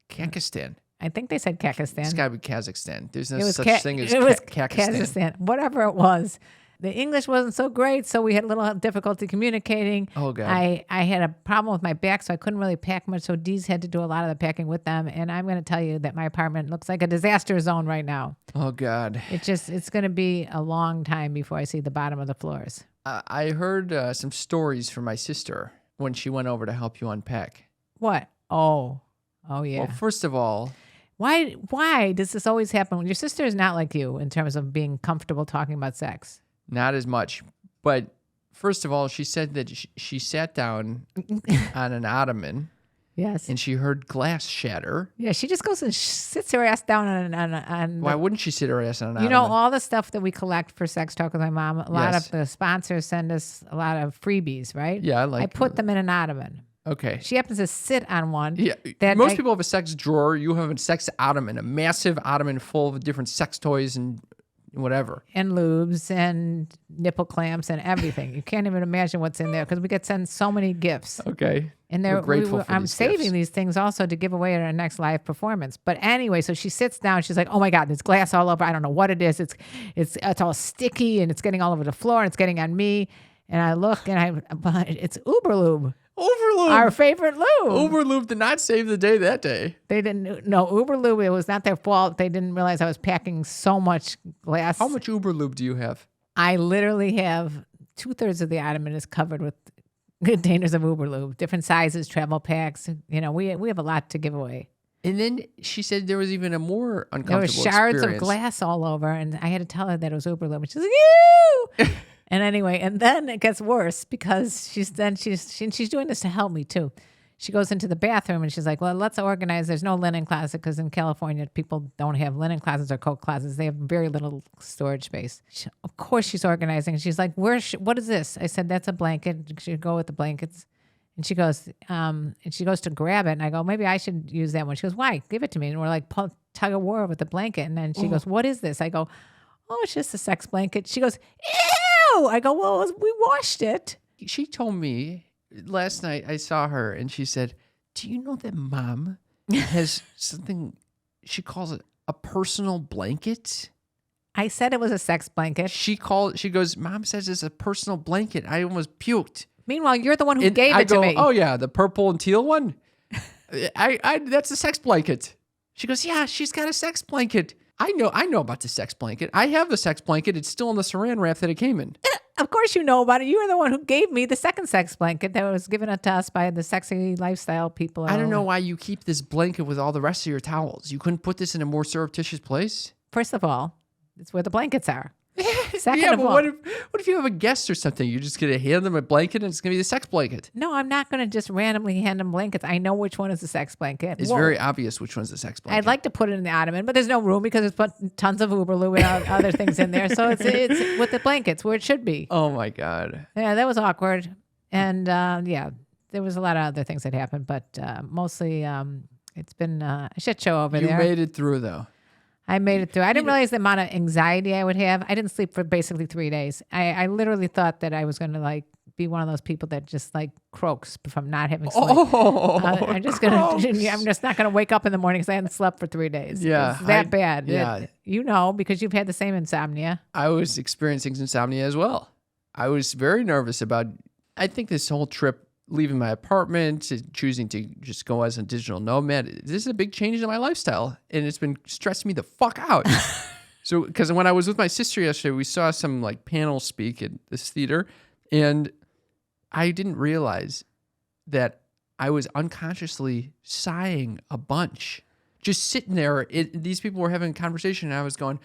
Kakistan? I think they said Kakistan. It's got to be Kazakhstan. There's no It was such thing as it was Kakistan. Kazakhstan. Whatever it was. The English wasn't so great, so we had a little difficulty communicating. Oh, God. I had a problem with my back, so I couldn't really pack much. So Dee's had to do a lot of the packing with them. And I'm going to tell you that my apartment looks like a disaster zone right now. Oh, God. It's going to be a long time before I see the bottom of the floors. I heard some stories from my sister when she went over to help you unpack. What? Oh, yeah. Well, first of all, Why does this always happen? Your sister is not like you in terms of being comfortable talking about sex. not as much. But first of all, she said that she sat down on an ottoman. Yes. And she heard glass shatter. Yeah, she just goes and sits her ass down on Why wouldn't she sit her ass on an ottoman? You know, all the stuff that we collect for Sex Talk with my mom, a lot of the sponsors send us a lot of freebies, right? Yeah, I put them in an ottoman. Okay. She happens to sit on one. Yeah. Most people have a sex drawer. You have a sex ottoman, a massive ottoman full of different sex toys and whatever. And lubes and nipple clamps and everything. You can't even imagine what's in there because we get sent so many gifts. Okay. And we're grateful for I'm these saving gifts. these things also to give away at our next live performance. But anyway, so she sits down. She's like, "Oh my God, there's glass all over. I don't know what it is. It's all sticky and it's getting all over the floor and it's getting on me." And I look and it's Uber Lube. Uberlube. Our favorite lube. Uberlube did not save the day that day. They didn't. No, Uber Lube. It was not their fault. They didn't realize I was packing so much glass. How much Uberlube do you have? I literally have 2/3 of the ottoman is covered with containers of Uber Lube, different sizes, travel packs. You know, we have a lot to give away. And then she said there was even a more There uncomfortable were shards experience. of glass all over, and I had to tell her that it was Uber Lube. And she's like, "Ew!" And anyway, and then it gets worse because she's doing this to help me too. She goes into the bathroom and she's like, "Well, let's organize. There's no linen closet because in California people don't have linen closets or coat closets. They have very little storage space." Of course, she's organizing. And she's like, "What is this?" I said, "That's a blanket." She go with the blankets, and she goes to grab it, and I go, "Maybe I should use that one." She goes, "Why? Give it to me." And we're like tug of war with the blanket, and then she goes, "What is this?" I go, "Oh, it's just a sex blanket." She goes, "Ew!" I go, "Well, we washed it." She told me last night, I saw her and she said, "Do you know that Mom has something, she calls it a personal blanket?" I said it was a sex blanket. She goes, "Mom says it's a personal blanket." I almost puked. Meanwhile, you're the one who And gave I it go, to me. "Oh yeah, the purple and teal one." I that's a sex blanket. She goes, "Yeah, she's got a sex blanket." I know about the sex blanket. I have the sex blanket. It's still in the saran wrap that it came in. Of course you know about it. You were the one who gave me the second sex blanket that was given to us by the sexy lifestyle people. I don't know why you keep this blanket with all the rest of your towels. You couldn't put this in a more surreptitious place? First of all, it's where the blankets are. Second Yeah, of but all, what if you have a guest or something? You're just going to hand them a blanket and it's going to be the sex blanket. no, I'm not going to just randomly hand them blankets. I know which one is the sex blanket. It's Whoa. very obvious which one's the sex blanket. I'd like to put it in the ottoman, but there's no room because it's put tons of Uber Lube and other things in there. So it's with the blankets where it should be. Oh my God. Yeah, that was awkward. And yeah, there was a lot of other things that happened, but mostly it's been a shit show over there. You made it through though. I made it through. I didn't realize the amount of anxiety I would have. I didn't sleep for basically 3 days. I literally thought that I was going to like be one of those people that just like croaks from not having sleep. I'm just not gonna wake up in the morning because I hadn't slept for 3 days. Yeah, it's that bad. Yeah. You know, because you've had the same insomnia. I was experiencing insomnia as well. I was very nervous about, I think this whole trip, leaving my apartment, choosing to just go as a digital nomad, this is a big change in my lifestyle. And it's been stressing me the fuck out. So, because when I was with my sister yesterday, we saw some like panel speak at this theater. And I didn't realize that I was unconsciously sighing a bunch. Just sitting there, these people were having a conversation and I was going,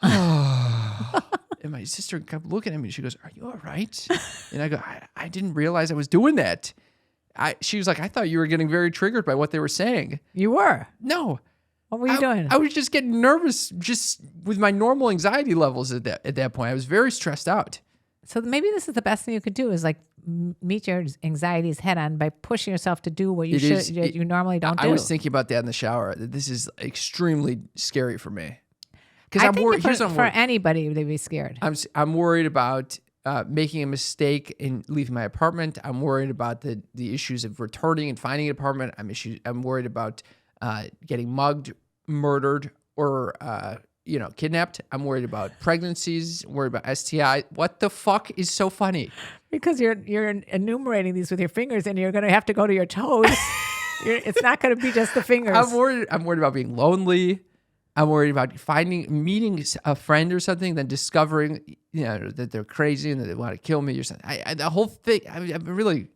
oh. And my sister kept looking at me. She goes, "Are you all right?" And I go, I didn't realize I was doing that. She was like, "I thought you were getting very triggered by what they were saying." You were. No. What were you doing? I was just getting nervous just with my normal anxiety levels at that point. I was very stressed out. So maybe this is the best thing you could do is like meet your anxieties head on by pushing yourself to do what you normally don't do. I was thinking about that in the shower. This is extremely scary for me. Because I I'm think worried. for anybody, they'd be scared. I'm worried about making a mistake in leaving my apartment. I'm worried about the issues of returning and finding an apartment. I'm worried about getting mugged, murdered, or kidnapped. I'm worried about pregnancies. I'm worried about STI. What the fuck is so funny? Because you're enumerating these with your fingers, and you're going to have to go to your toes. It's not going to be just the fingers. I'm worried about being lonely. I'm worried about meeting a friend or something, then discovering, that they're crazy and that they want to kill me or something. The whole thing. I've really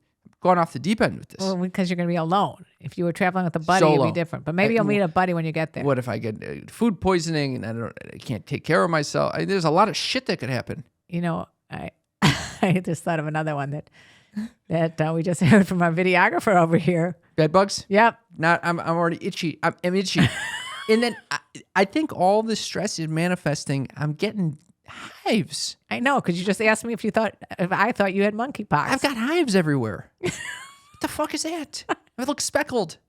gone off the deep end with this. Well, because you're going to be alone. If you were traveling with a buddy, Solo. it'd be different. But maybe you'll meet a buddy when you get there. What if I get food poisoning and I can't take care of myself? There's a lot of shit that could happen. I just thought of another one that we just heard from our videographer over here. Bed bugs? Yep. I'm already itchy. I'm itchy. And then I think all this stress is manifesting. I'm getting hives. I know, because you just asked me if I thought you had monkeypox. I've got hives everywhere. What the fuck is that? I look speckled.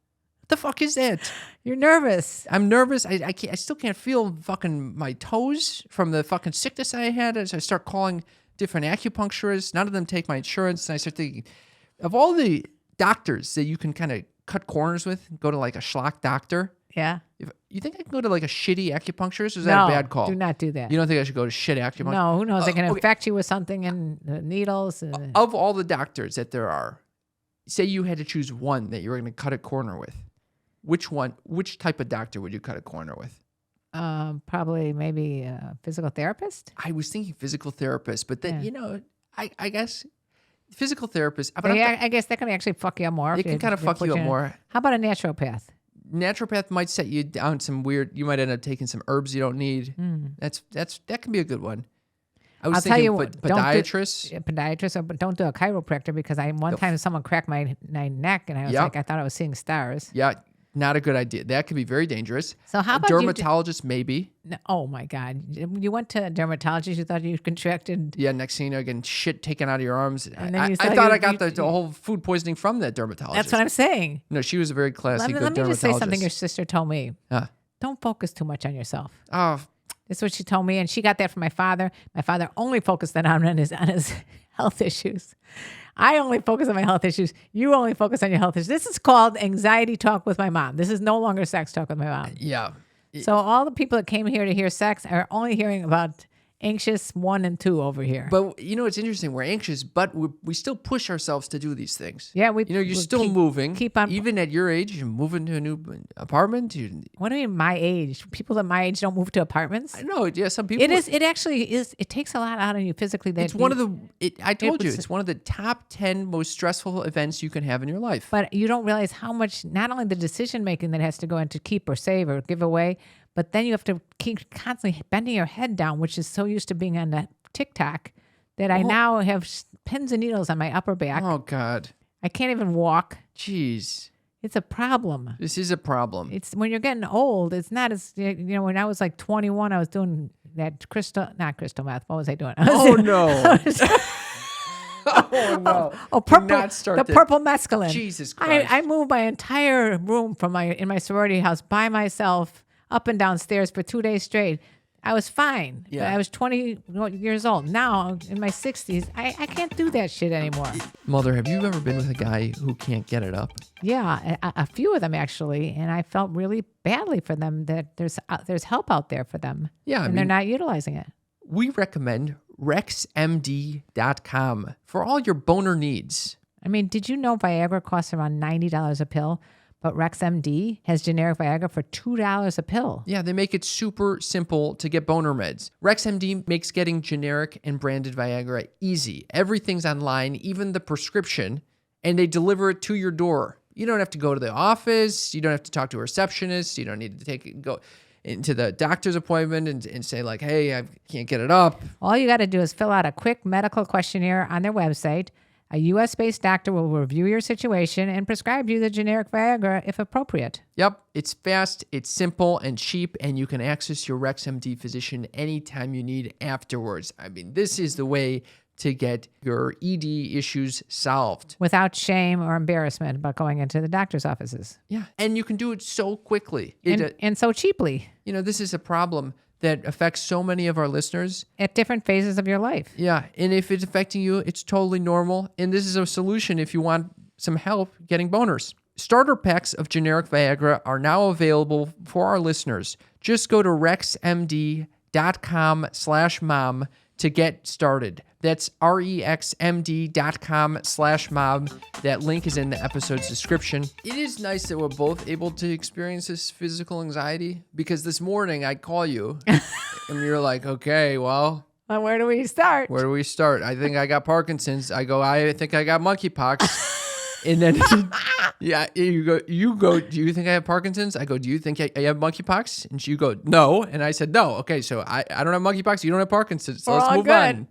What the fuck is that? You're nervous. I'm nervous. I still can't feel fucking my toes from the fucking sickness I had. As I start calling different acupuncturists, none of them take my insurance. And I start thinking, of all the doctors that you can kind of cut corners with, go to like a schlock doctor. Yeah. If you think I can go to like a shitty acupuncturist, or is that a bad call? Do not do that. You don't think I should go to shit acupuncturist? No, who knows? They can infect you with something and needles. Of all the doctors that there are, say you had to choose one that you were going to cut a corner with. Which type of doctor would you cut a corner with? Probably maybe a physical therapist. I was thinking physical therapist, but then, I guess physical therapist. I guess that can actually fuck you up more. It can kind of fuck you up more. How about a naturopath? Naturopath might set you down some weird. You might end up taking some herbs you don't need. That can be a good one. I'll tell you what, podiatrist. But don't do a chiropractor, because one time someone cracked my neck and I was like, I thought I was seeing stars. Yeah, not a good idea. That could be very dangerous. So how about dermatologist? Maybe. No, oh my God! You went to a dermatologist. You thought you contracted. Yeah, next thing you know, getting shit taken out of your arms. And then I thought I got the whole food poisoning from that dermatologist. That's what I'm saying. No, she was a very classy, good dermatologist. Let me just say something your sister told me. Don't focus too much on yourself. Oh. That's what she told me, and she got that from my father. My father only focused on his health issues. I only focus on my health issues. You only focus on your health issues. This is called anxiety talk with my mom. This is no longer sex talk with my mom. Yeah. So all the people that came here to hear sex are only hearing about anxious 1 and 2 over here. But it's interesting. We're anxious, but we still push ourselves to do these things. Yeah, you're still moving. Keep on. Even at your age, you're moving to a new apartment. What do you mean, my age? People at my age don't move to apartments. I know. Yeah, some people. It is. It actually is. It takes a lot out of you physically. It's one of the. I told you, it's one of the top 10 most stressful events you can have in your life. But you don't realize how much, not only the decision making that has to go into keep or save or give away, but then you have to keep constantly bending your head down, which is so used to being on that TikTok that I now have pins and needles on my upper back. Oh, God. I can't even walk. Jeez. It's a problem. This is a problem. It's when you're getting old, it's not as, when I was like 21, I was doing that not crystal meth. What was I doing? Oh, no. Oh, no. Purple mescaline. Jesus Christ. I moved my entire room in my sorority house by myself up and down stairs for 2 days straight. I was fine. Yeah. I was 20 years old. Now, in my 60s, I can't do that shit anymore. Mother, have you ever been with a guy who can't get it up? Yeah, a few of them actually, and I felt really badly for them that there's help out there for them. Yeah, they're not utilizing it. We recommend RexMD.com for all your boner needs. I mean, did you know Viagra costs around $90 a pill? But RexMD has generic Viagra for $2 a pill. Yeah, they make it super simple to get boner meds. RexMD makes getting generic and branded Viagra easy. Everything's online, even the prescription, and they deliver it to your door. You don't have to go to the office. You don't have to talk to a receptionist. You don't need to go into the doctor's appointment and say like, hey, I can't get it up. All you got to do is fill out a quick medical questionnaire on their website. A U.S.-based doctor will review your situation and prescribe you the generic Viagra if appropriate. Yep. It's fast, it's simple, and cheap, and you can access your RexMD physician anytime you need afterwards. I mean, this is the way to get your ED issues solved. Without shame or embarrassment about going into the doctor's offices. Yeah. And you can do it so quickly. And so cheaply. This is a problem that affects so many of our listeners. At different phases of your life. Yeah. And if it's affecting you, it's totally normal. And this is a solution if you want some help getting boners. Starter packs of generic Viagra are now available for our listeners. Just go to rexmd.com/mom to get started. That's rexmd.com/mom. That link is in the episode's description. It is nice that we're both able to experience this physical anxiety, because this morning I call you and you're like, okay, well, where do we start? where do we start? I think I got Parkinson's. I go, I think I got monkeypox. And then, yeah, you go, do you think I have Parkinson's? I go, do you think I have monkeypox? And you go, no. And I said, no. Okay, so I don't have monkeypox. You don't have Parkinson's. So let's move on.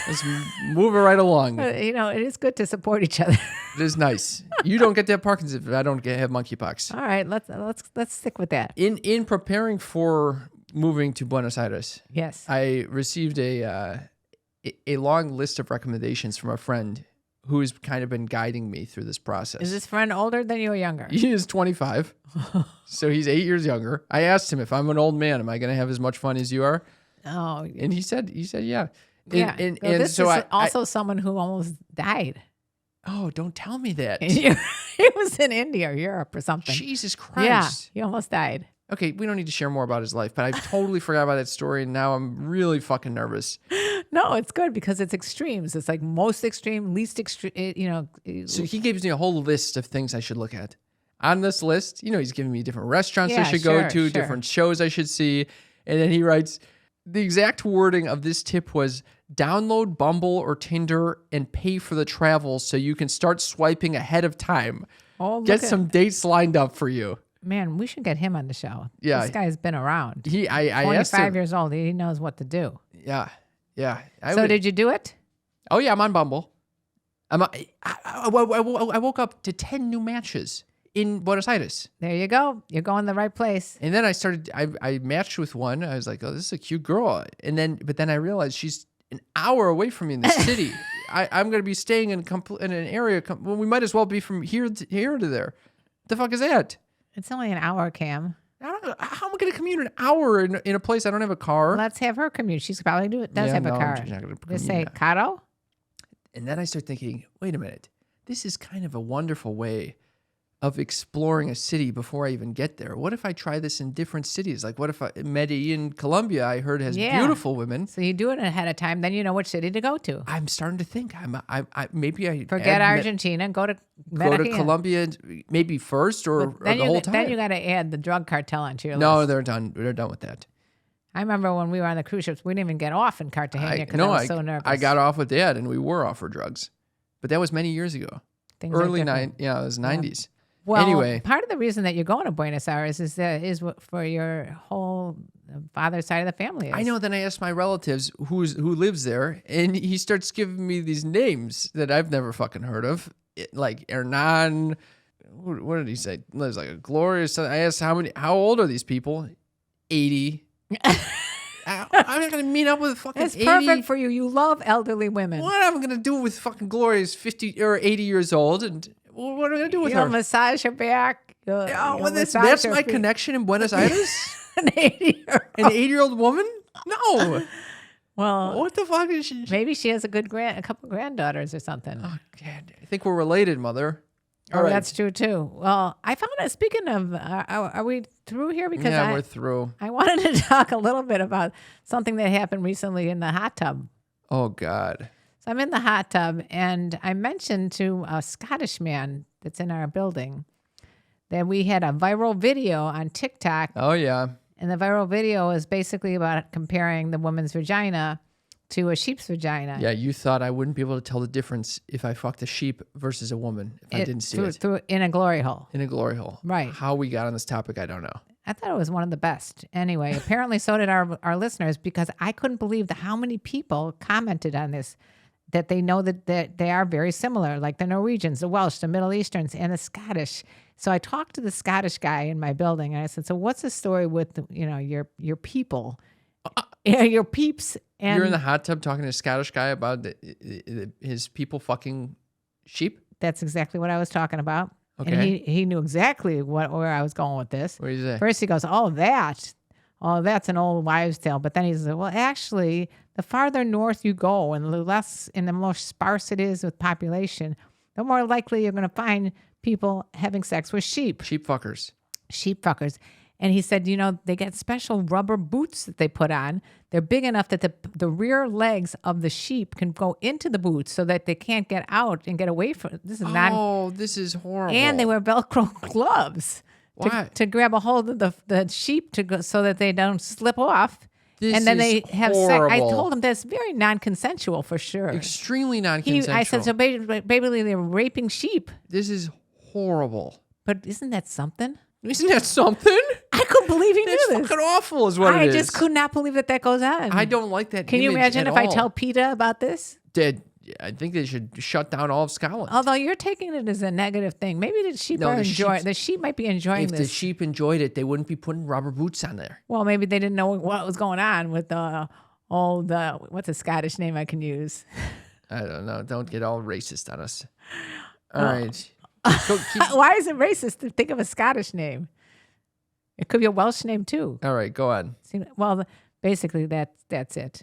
Let's move it right along. It is good to support each other. It is nice. You don't get to have Parkinson's if I don't have monkeypox. All right, let's stick with that. In preparing for moving to Buenos Aires, yes, I received a long list of recommendations from a friend who's kind of been guiding me through this process. Is this friend older than you or younger? He is 25, so he's 8 years younger. I asked him, if I'm an old man, am I going to have as much fun as you are? Oh, and he said, yeah. Yeah. And this is also someone who almost died. Oh, don't tell me that. He was in India or Europe or something. Jesus Christ. Yeah, he almost died. Okay, we don't need to share more about his life, but I totally forgot about that story, and now I'm really fucking nervous. No, it's good because it's extremes. It's like most extreme, least extreme, So he gives me a whole list of things I should look at. On this list, he's giving me different restaurants I should go to, different shows I should see. And then he writes, the exact wording of this tip was, download Bumble or Tinder and pay for the travel so you can start swiping ahead of time. Oh, get some dates lined up for you. Man, we should get him on the show. Yeah. This guy's been around. I asked him. 25 years old. He knows what to do. Yeah. Yeah. Did you do it? Oh, yeah. I'm on Bumble. I woke up to 10 new matches in Buenos Aires. There you go. You're going the right place. And then I matched with one. I was like, oh, this is a cute girl. But then I realized she's an hour away from me in the city. I'm going to be staying in an area. Well, we might as well be from here to there. The fuck is that? It's only an hour, Cam. How am I going to commute an hour in a place I don't have a car? Let's have her commute. She's probably does have a car. She's not going to Just say, Caro? And then I start thinking, wait a minute. This is kind of a wonderful way of exploring a city before I even get there. What if I try this in different cities? Like, what if Medellin, Colombia, I heard has beautiful women. So you do it ahead of time, then you know which city to go to. I'm starting to think maybe I forget Argentina and go to Medellin. Go to Colombia maybe first or the whole time. Then you got to add the drug cartel onto your list. No, they're done. They're done with that. I remember when we were on the cruise ships, we didn't even get off in Cartagena because I was so nervous. I got off with Dad, and we were off for drugs, but that was many years ago. Things Early it was 90s. Well, anyway, part of the reason that you're going to Buenos Aires is for your whole father's side of the family. I know. Then I asked my relatives who lives there, and he starts giving me these names that I've never fucking heard of, like Hernan. What did he say? There's like a glorious. I asked how old are these people? 80. I'm not gonna meet up with fucking. It's 80. perfect for you. You love elderly women. What am I gonna do with fucking Gloria's 50 or 80 years old? And what am I gonna do with her? You'll massage her back. That's my connection in Buenos Aires. An 80-year-old woman? No. Well, what the fuck is she? Maybe she has a couple granddaughters or something. Oh, God. I think we're related, Mother. All right. That's true too. Well, I found out. Speaking of, are we through here? Because we're through. I wanted to talk a little bit about something that happened recently in the hot tub. Oh God. So I'm in the hot tub, and I mentioned to a Scottish man that's in our building that we had a viral video on TikTok. Oh yeah. And the viral video is basically about comparing the woman's vagina to a sheep's vagina. Yeah, you thought I wouldn't be able to tell the difference if I fucked a sheep versus a woman if I didn't see it. In a glory hole. In a glory hole. Right. How we got on this topic, I don't know. I thought it was one of the best. Anyway, apparently so did our listeners, because I couldn't believe how many people commented on this, that they know that they are very similar, like the Norwegians, the Welsh, the Middle Easterns, and the Scottish. So I talked to the Scottish guy in my building, and I said, so what's the story with your people? Your peeps. And you're in the hot tub talking to a Scottish guy about his people fucking sheep? That's exactly what I was talking about. Okay. And he knew exactly where I was going with this. What did he say? First he goes, that's an old wives' tale. But then he said, well, actually, the farther north you go and the more sparse it is with population, the more likely you're going to find people having sex with sheep. Sheep fuckers. Sheep fuckers. And he said, they get special rubber boots that they put on. They're big enough that the rear legs of the sheep can go into the boots so that they can't get out and get away from it. This is horrible. And they wear Velcro gloves Why? to grab a hold of the sheep so that they don't slip off. This and then is they have sex. horrible. I told him that's very non-consensual for sure. Extremely non-consensual. I said, so basically they're raping sheep. This is horrible. But isn't that something? Isn't that something? I couldn't believe he knew It's this. fucking awful is what it is. I just could not believe that goes on. I don't like that. Can you image imagine at if I all. tell PETA about this? I think they should shut down all of Scotland. Although you're taking it as a negative thing. Maybe the sheep the sheep might be enjoying if this. the sheep enjoyed it, they wouldn't be putting rubber boots on there. Well, maybe they didn't know what was going on with what's a Scottish name I can use? I don't know. Don't get all racist on us. All right. Why is it racist to think of a Scottish name? It could be a Welsh name too. All right, go on. Well, basically that's it.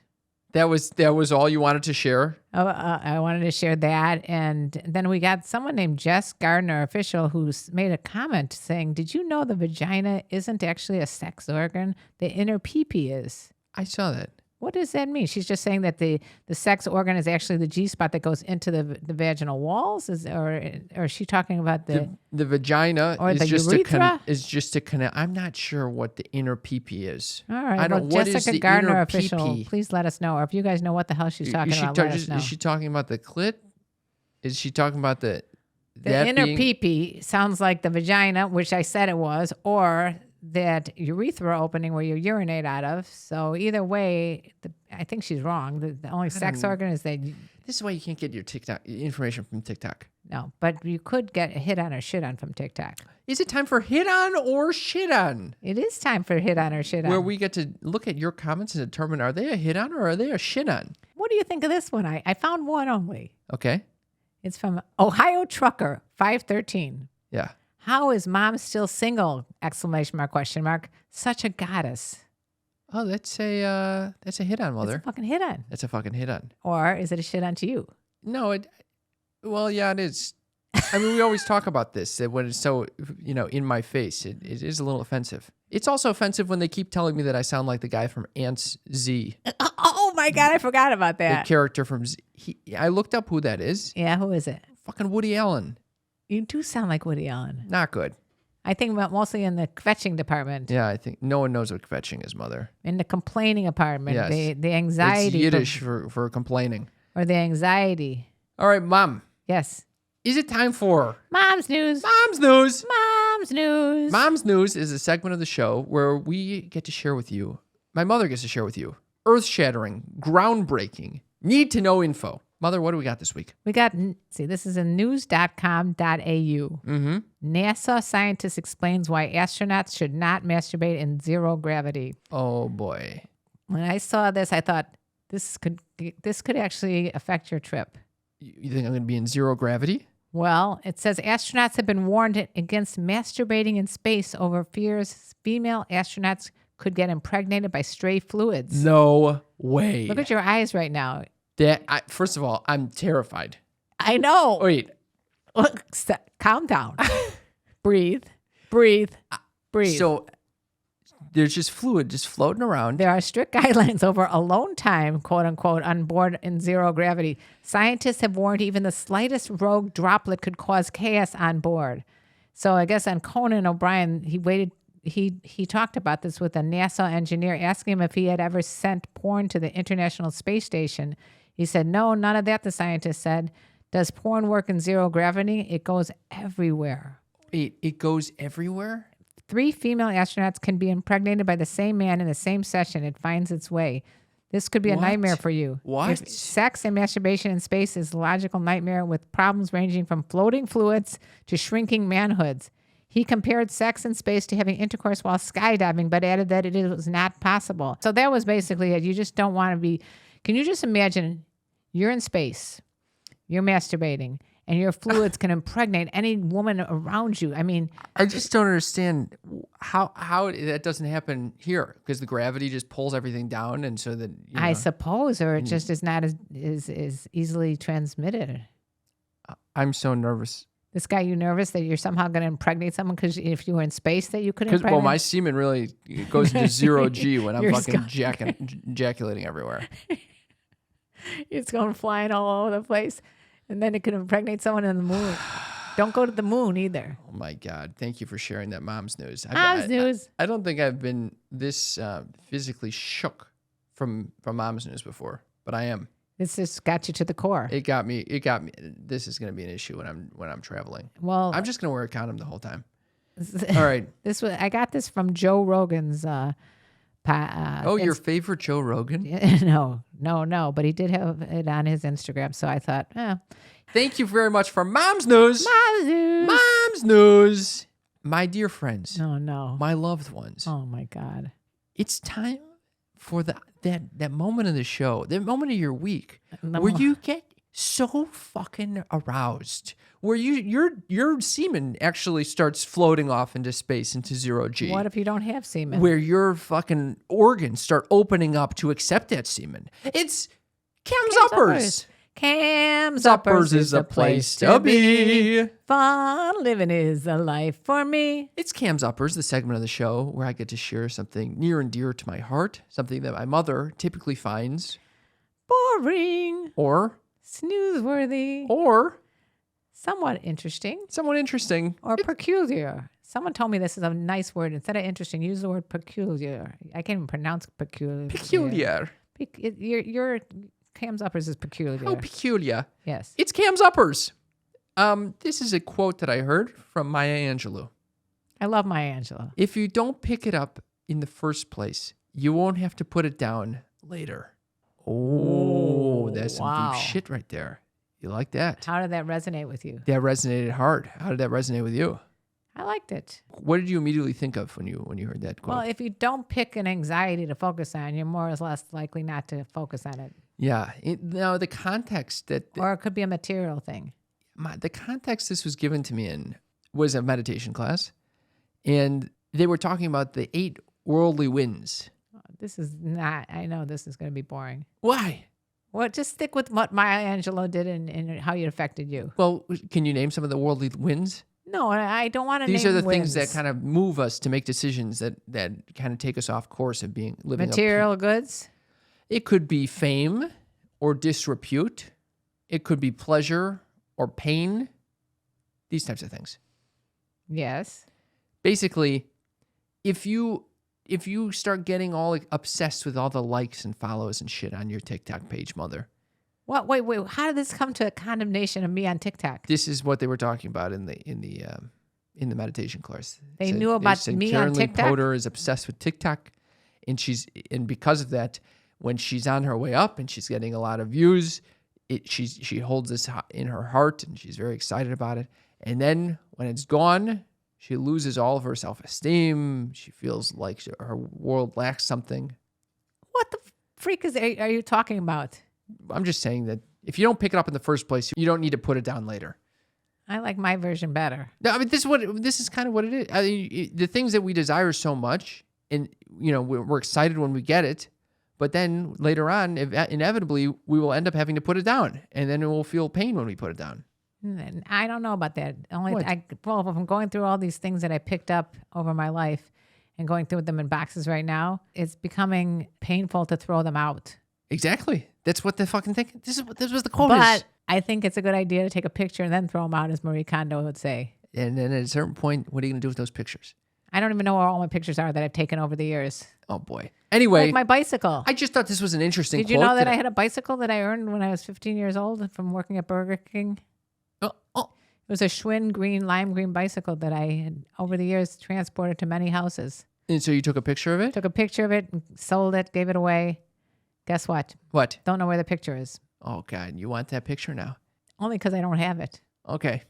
That was all you wanted to share? I wanted to share that. And then we got someone named Jess Gardner, official, who's made a comment saying, did you know the vagina isn't actually a sex organ? The inner pee-pee is. I saw that. What does that mean? She's just saying that the sex organ is actually the G-spot that goes into the vaginal walls? Or is she talking about the vagina or is the just urethra? is just to connect. I'm not sure what the inner pee-pee is. All right. I don't. Well, What is Jessica the Gardner, inner official, pee-pee? please let us know. Or if you guys know what the hell she's talking about, let us know. Is she talking about the clit? Is she talking about the inner pee-pee sounds like the vagina, which I said it was, or that urethra opening where you urinate out of. So either way, I think she's wrong. The only sex organ is that. This is why you can't get your TikTok information from TikTok. No, but you could get a hit on or shit on from TikTok. Is it time for hit on or shit on? It is time for hit on or shit on. Where we get to look at your comments and determine, are they a hit on or are they a shit on? What do you think of this one? I found one only. Okay. It's from Ohio Trucker 513. Yeah. How is mom still single? Exclamation mark, question mark. Such a goddess. Oh, that's a hit on, mother. It's a fucking hit on. That's a fucking hit on. Or is it a shit on to you? No, well, yeah, it is. I mean, we always talk about this, that when it's so, in my face, it is a little offensive. It's also offensive when they keep telling me that I sound like the guy from Ants Z. Oh my God, I forgot about The that. character from Z. I looked up who that is. Yeah, who is it? Fucking Woody Allen. You do sound like Woody Allen. Not good. I think mostly in the kvetching department. Yeah, I think no one knows what kvetching is, mother. In the complaining department. Yes. The anxiety. It's Yiddish for complaining. Or the anxiety. All right, Mom. Yes. Is it time for Mom's News? Mom's News? Mom's News. Mom's News is a segment of the show where we get to share with you, my mother gets to share with you, earth-shattering, groundbreaking, need-to-know info. Mother, what do we got this week? We got, this is in news.com.au. Mm-hmm. NASA scientist explains why astronauts should not masturbate in zero gravity. Oh, boy. When I saw this, I thought this could actually affect your trip. You think I'm going to be in zero gravity? Well, it says astronauts have been warned against masturbating in space over fears female astronauts could get impregnated by stray fluids. No way. Look at your eyes right now. First of all, I'm terrified. I know. Wait. Look, calm down. Breathe. So there's just fluid just floating around. There are strict guidelines over alone time, quote unquote, on board in zero gravity. Scientists have warned even the slightest rogue droplet could cause chaos on board. So I guess on Conan O'Brien, he talked about this with a NASA engineer, asking him if he had ever sent porn to the International Space Station. He said, no, none of that, the scientist said. Does porn work in zero gravity? It goes everywhere. Wait, it goes everywhere? 3 female astronauts can be impregnated by the same man in the same session. It finds its way. This could be a nightmare for you. What? If sex and masturbation in space is a logical nightmare with problems ranging from floating fluids to shrinking manhoods. He compared sex in space to having intercourse while skydiving, but added that it was not possible. So that was basically it. You just don't want to be... Can you just imagine you're in space, you're masturbating, and your fluids can impregnate any woman around you? I mean... I just don't understand how that doesn't happen here, because the gravity just pulls everything down, and so that... I suppose, or it just is not as easily transmitted. I'm so nervous. This got you nervous that you're somehow going to impregnate someone because if you were in space that you could Because impregnate? well, my semen really goes into 0G when I'm You're fucking ejaculating everywhere. It's going flying all over the place. And then it could impregnate someone on the moon. Don't go to the moon either. Oh my God! Thank you for sharing that mom's news. Mom's news. I don't think I've been this physically shook from mom's news before, but I am. This just got you to the core. It got me. This is going to be an issue when I'm traveling. Well, I'm just going to wear a condom the whole time. All right. I got this from Joe Rogan's. Your favorite Joe Rogan? No. But he did have it on his Instagram, so I thought, Thank you very much for mom's news. Mom's news. Mom's news. My dear friends. Oh no. My loved ones. Oh my God. It's time for that moment of the show, that moment of your week where you get so fucking aroused, where your semen actually starts floating off into space, into 0G. What if you don't have semen? Where your fucking organs start opening up to accept that semen. It's Cam's Uppers. Cam's Uppers is a place to be. Fun living is a life for me. It's Cam's Uppers, the segment of the show where I get to share something near and dear to my heart, something that my mother typically finds boring or snoozeworthy or somewhat interesting or peculiar. Someone told me this is a nice word. Instead of interesting, use the word peculiar. I can't even pronounce peculiar. Peculiar. Your Cam's Uppers is peculiar. How peculiar. Yes. It's Cam's Uppers. This is a quote that I heard from Maya Angelou. I love Maya Angelou. If you don't pick it up in the first place, you won't have to put it down later. Oh, that's some deep shit right there. You like that? How did that resonate with you? That resonated hard. How did that resonate with you? I liked it. What did you immediately think of when you heard that quote? Well, if you don't pick an anxiety to focus on, you're more or less likely not to focus on it. Yeah. Now, the context or it could be a material thing. The context this was given to me in was a meditation class, and they were talking about the 8 worldly winds. This is not. I know this is going to be boring. Why? Well, just stick with what Maya Angelou did and how it affected you. Well, can you name some of the worldly winds? No, I don't want to name These are the wins. things that kind of move us to make decisions that kind of take us off course of living material goods. It could be fame or disrepute. It could be pleasure or pain. These types of things. Yes. Basically, if you start getting all obsessed with all the likes and follows and shit on your TikTok page, mother. What? Wait. How did this come to a condemnation of me on TikTok? This is what they were talking about in the meditation class. They knew about me on TikTok. KarenLee Poter is obsessed with TikTok, and because of that, when she's on her way up and she's getting a lot of views, she holds this in her heart and she's very excited about it. And then when it's gone, she loses all of her self-esteem. She feels like her world lacks something. What the freak are you talking about? I'm just saying that if you don't pick it up in the first place, you don't need to put it down later. I like my version better. No, I mean, this is kind of what it is. I mean, the things that we desire so much, and we're excited when we get it, but then later on, inevitably, we will end up having to put it down, and then we'll feel pain when we put it down. I don't know about that. What? If I'm going through all these things that I picked up over my life and going through them in boxes right now, it's becoming painful to throw them out. Exactly. That's what the fucking thing. This was the quote. But I think it's a good idea to take a picture and then throw them out, as Marie Kondo would say. And then at a certain point, what are you going to do with those pictures? I don't even know where all my pictures are that I've taken over the years. Oh, boy. Anyway. Like my bicycle. I just thought this was an interesting quote. Did you know that I had a bicycle that I earned when I was 15 years old from working at Burger King? It was a Schwinn lime green bicycle that I had over the years transported to many houses. And so you took a picture of it? Took a picture of it, and sold it, gave it away. Guess what? What? Don't know where the picture is. Oh, God. You want that picture now? Only because I don't have it. Okay.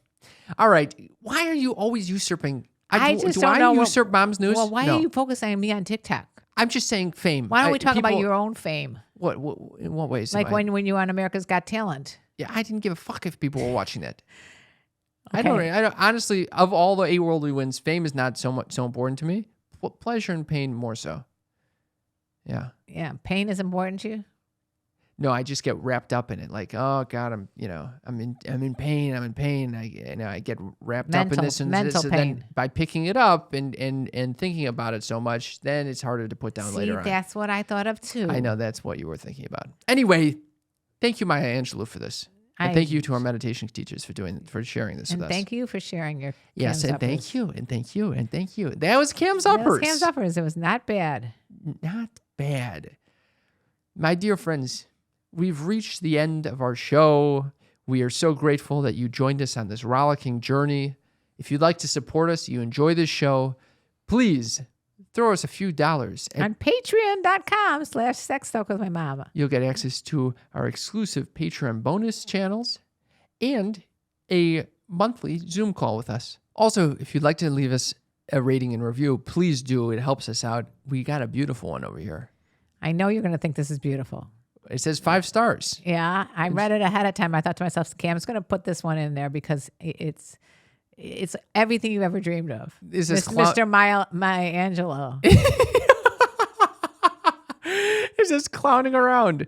All right. Why are you always usurping? I just don't know. Usurp mom's news? Well, why are you focusing on me on TikTok? I'm just saying fame. Why don't we talk about your own fame? What? In what ways? Like when you were on America's Got Talent. Yeah, I didn't give a fuck if people were watching that. Okay. I don't. Honestly, of all the 8 worldly wins, fame is not so important to me. Pleasure and pain more so. Yeah. Yeah. Pain is important to you? No, I just get wrapped up in it. Like, oh God, I'm in pain. I get wrapped up in this and mental this. And pain. then by picking it up and thinking about it so much, then it's harder to put down later on. That's what I thought of too. I know that's what you were thinking about. Anyway, thank you, Maya Angelou, for this. And thank you to our meditation teachers for sharing this with us. And thank you for sharing your Yes, and Cam-Suppers. thank you. That was Cam-Suppers. Cam-Suppers. It was not bad. Not bad. My dear friends, we've reached the end of our show. We are so grateful that you joined us on this rollicking journey. If you'd like to support us, you enjoy this show, please throw us a few dollars. On patreon.com/sex talk with my mama. You'll get access to our exclusive Patreon bonus channels and a monthly Zoom call with us. Also, if you'd like to leave us a rating and review, please do. It helps us out. We got a beautiful one over here. I know you're going to think this is beautiful. It says 5 stars. Yeah, I read it ahead of time. I thought to myself, Cam's going to put this one in there because it's everything you've ever dreamed of. Is this Mr. Maya Angelou. Is just clowning around.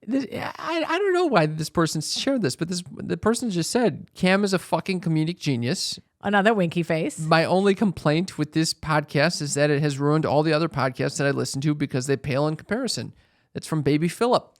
I don't know why this person shared this, but the person just said, Cam is a fucking comedic genius. Another winky face. My only complaint with this podcast is that it has ruined all the other podcasts that I listen to because they pale in comparison. That's from Baby Phillip.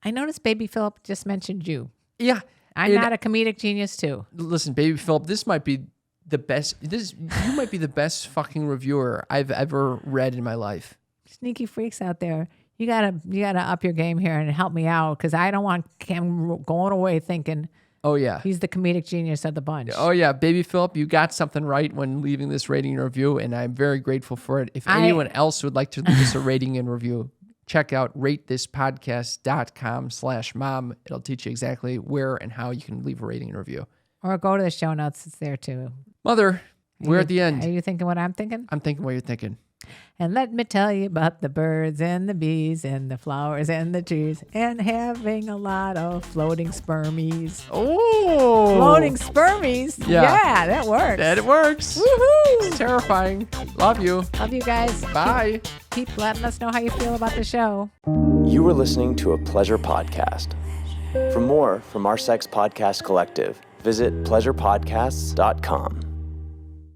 I noticed Baby Phillip just mentioned you. Yeah. I'm not a comedic genius too. Listen, Baby Phillip, this might be the best. You might be the best fucking reviewer I've ever read in my life. Sneaky freaks out there. You gotta up your game here and help me out because I don't want Cam going away thinking, oh yeah, he's the comedic genius of the bunch. Oh yeah, Baby Phillip, you got something right when leaving this rating and review, and I'm very grateful for it. If anyone else would like to leave us a rating and review, check out ratethispodcast.com/mom. It'll teach you exactly where and how you can leave a rating and review. Or go to the show notes. It's there too. Mother, we're at the end. Are you thinking what I'm thinking? I'm thinking what you're thinking. And let me tell you about the birds and the bees and the flowers and the trees and having a lot of floating spermies. Oh! Floating spermies? Yeah, that works. That works. Woohoo! It's terrifying. Love you. Love you guys. Bye. Keep letting us know how you feel about the show. You were listening to a Pleasure Podcast. For more from our Sex Podcast Collective, visit pleasurepodcasts.com.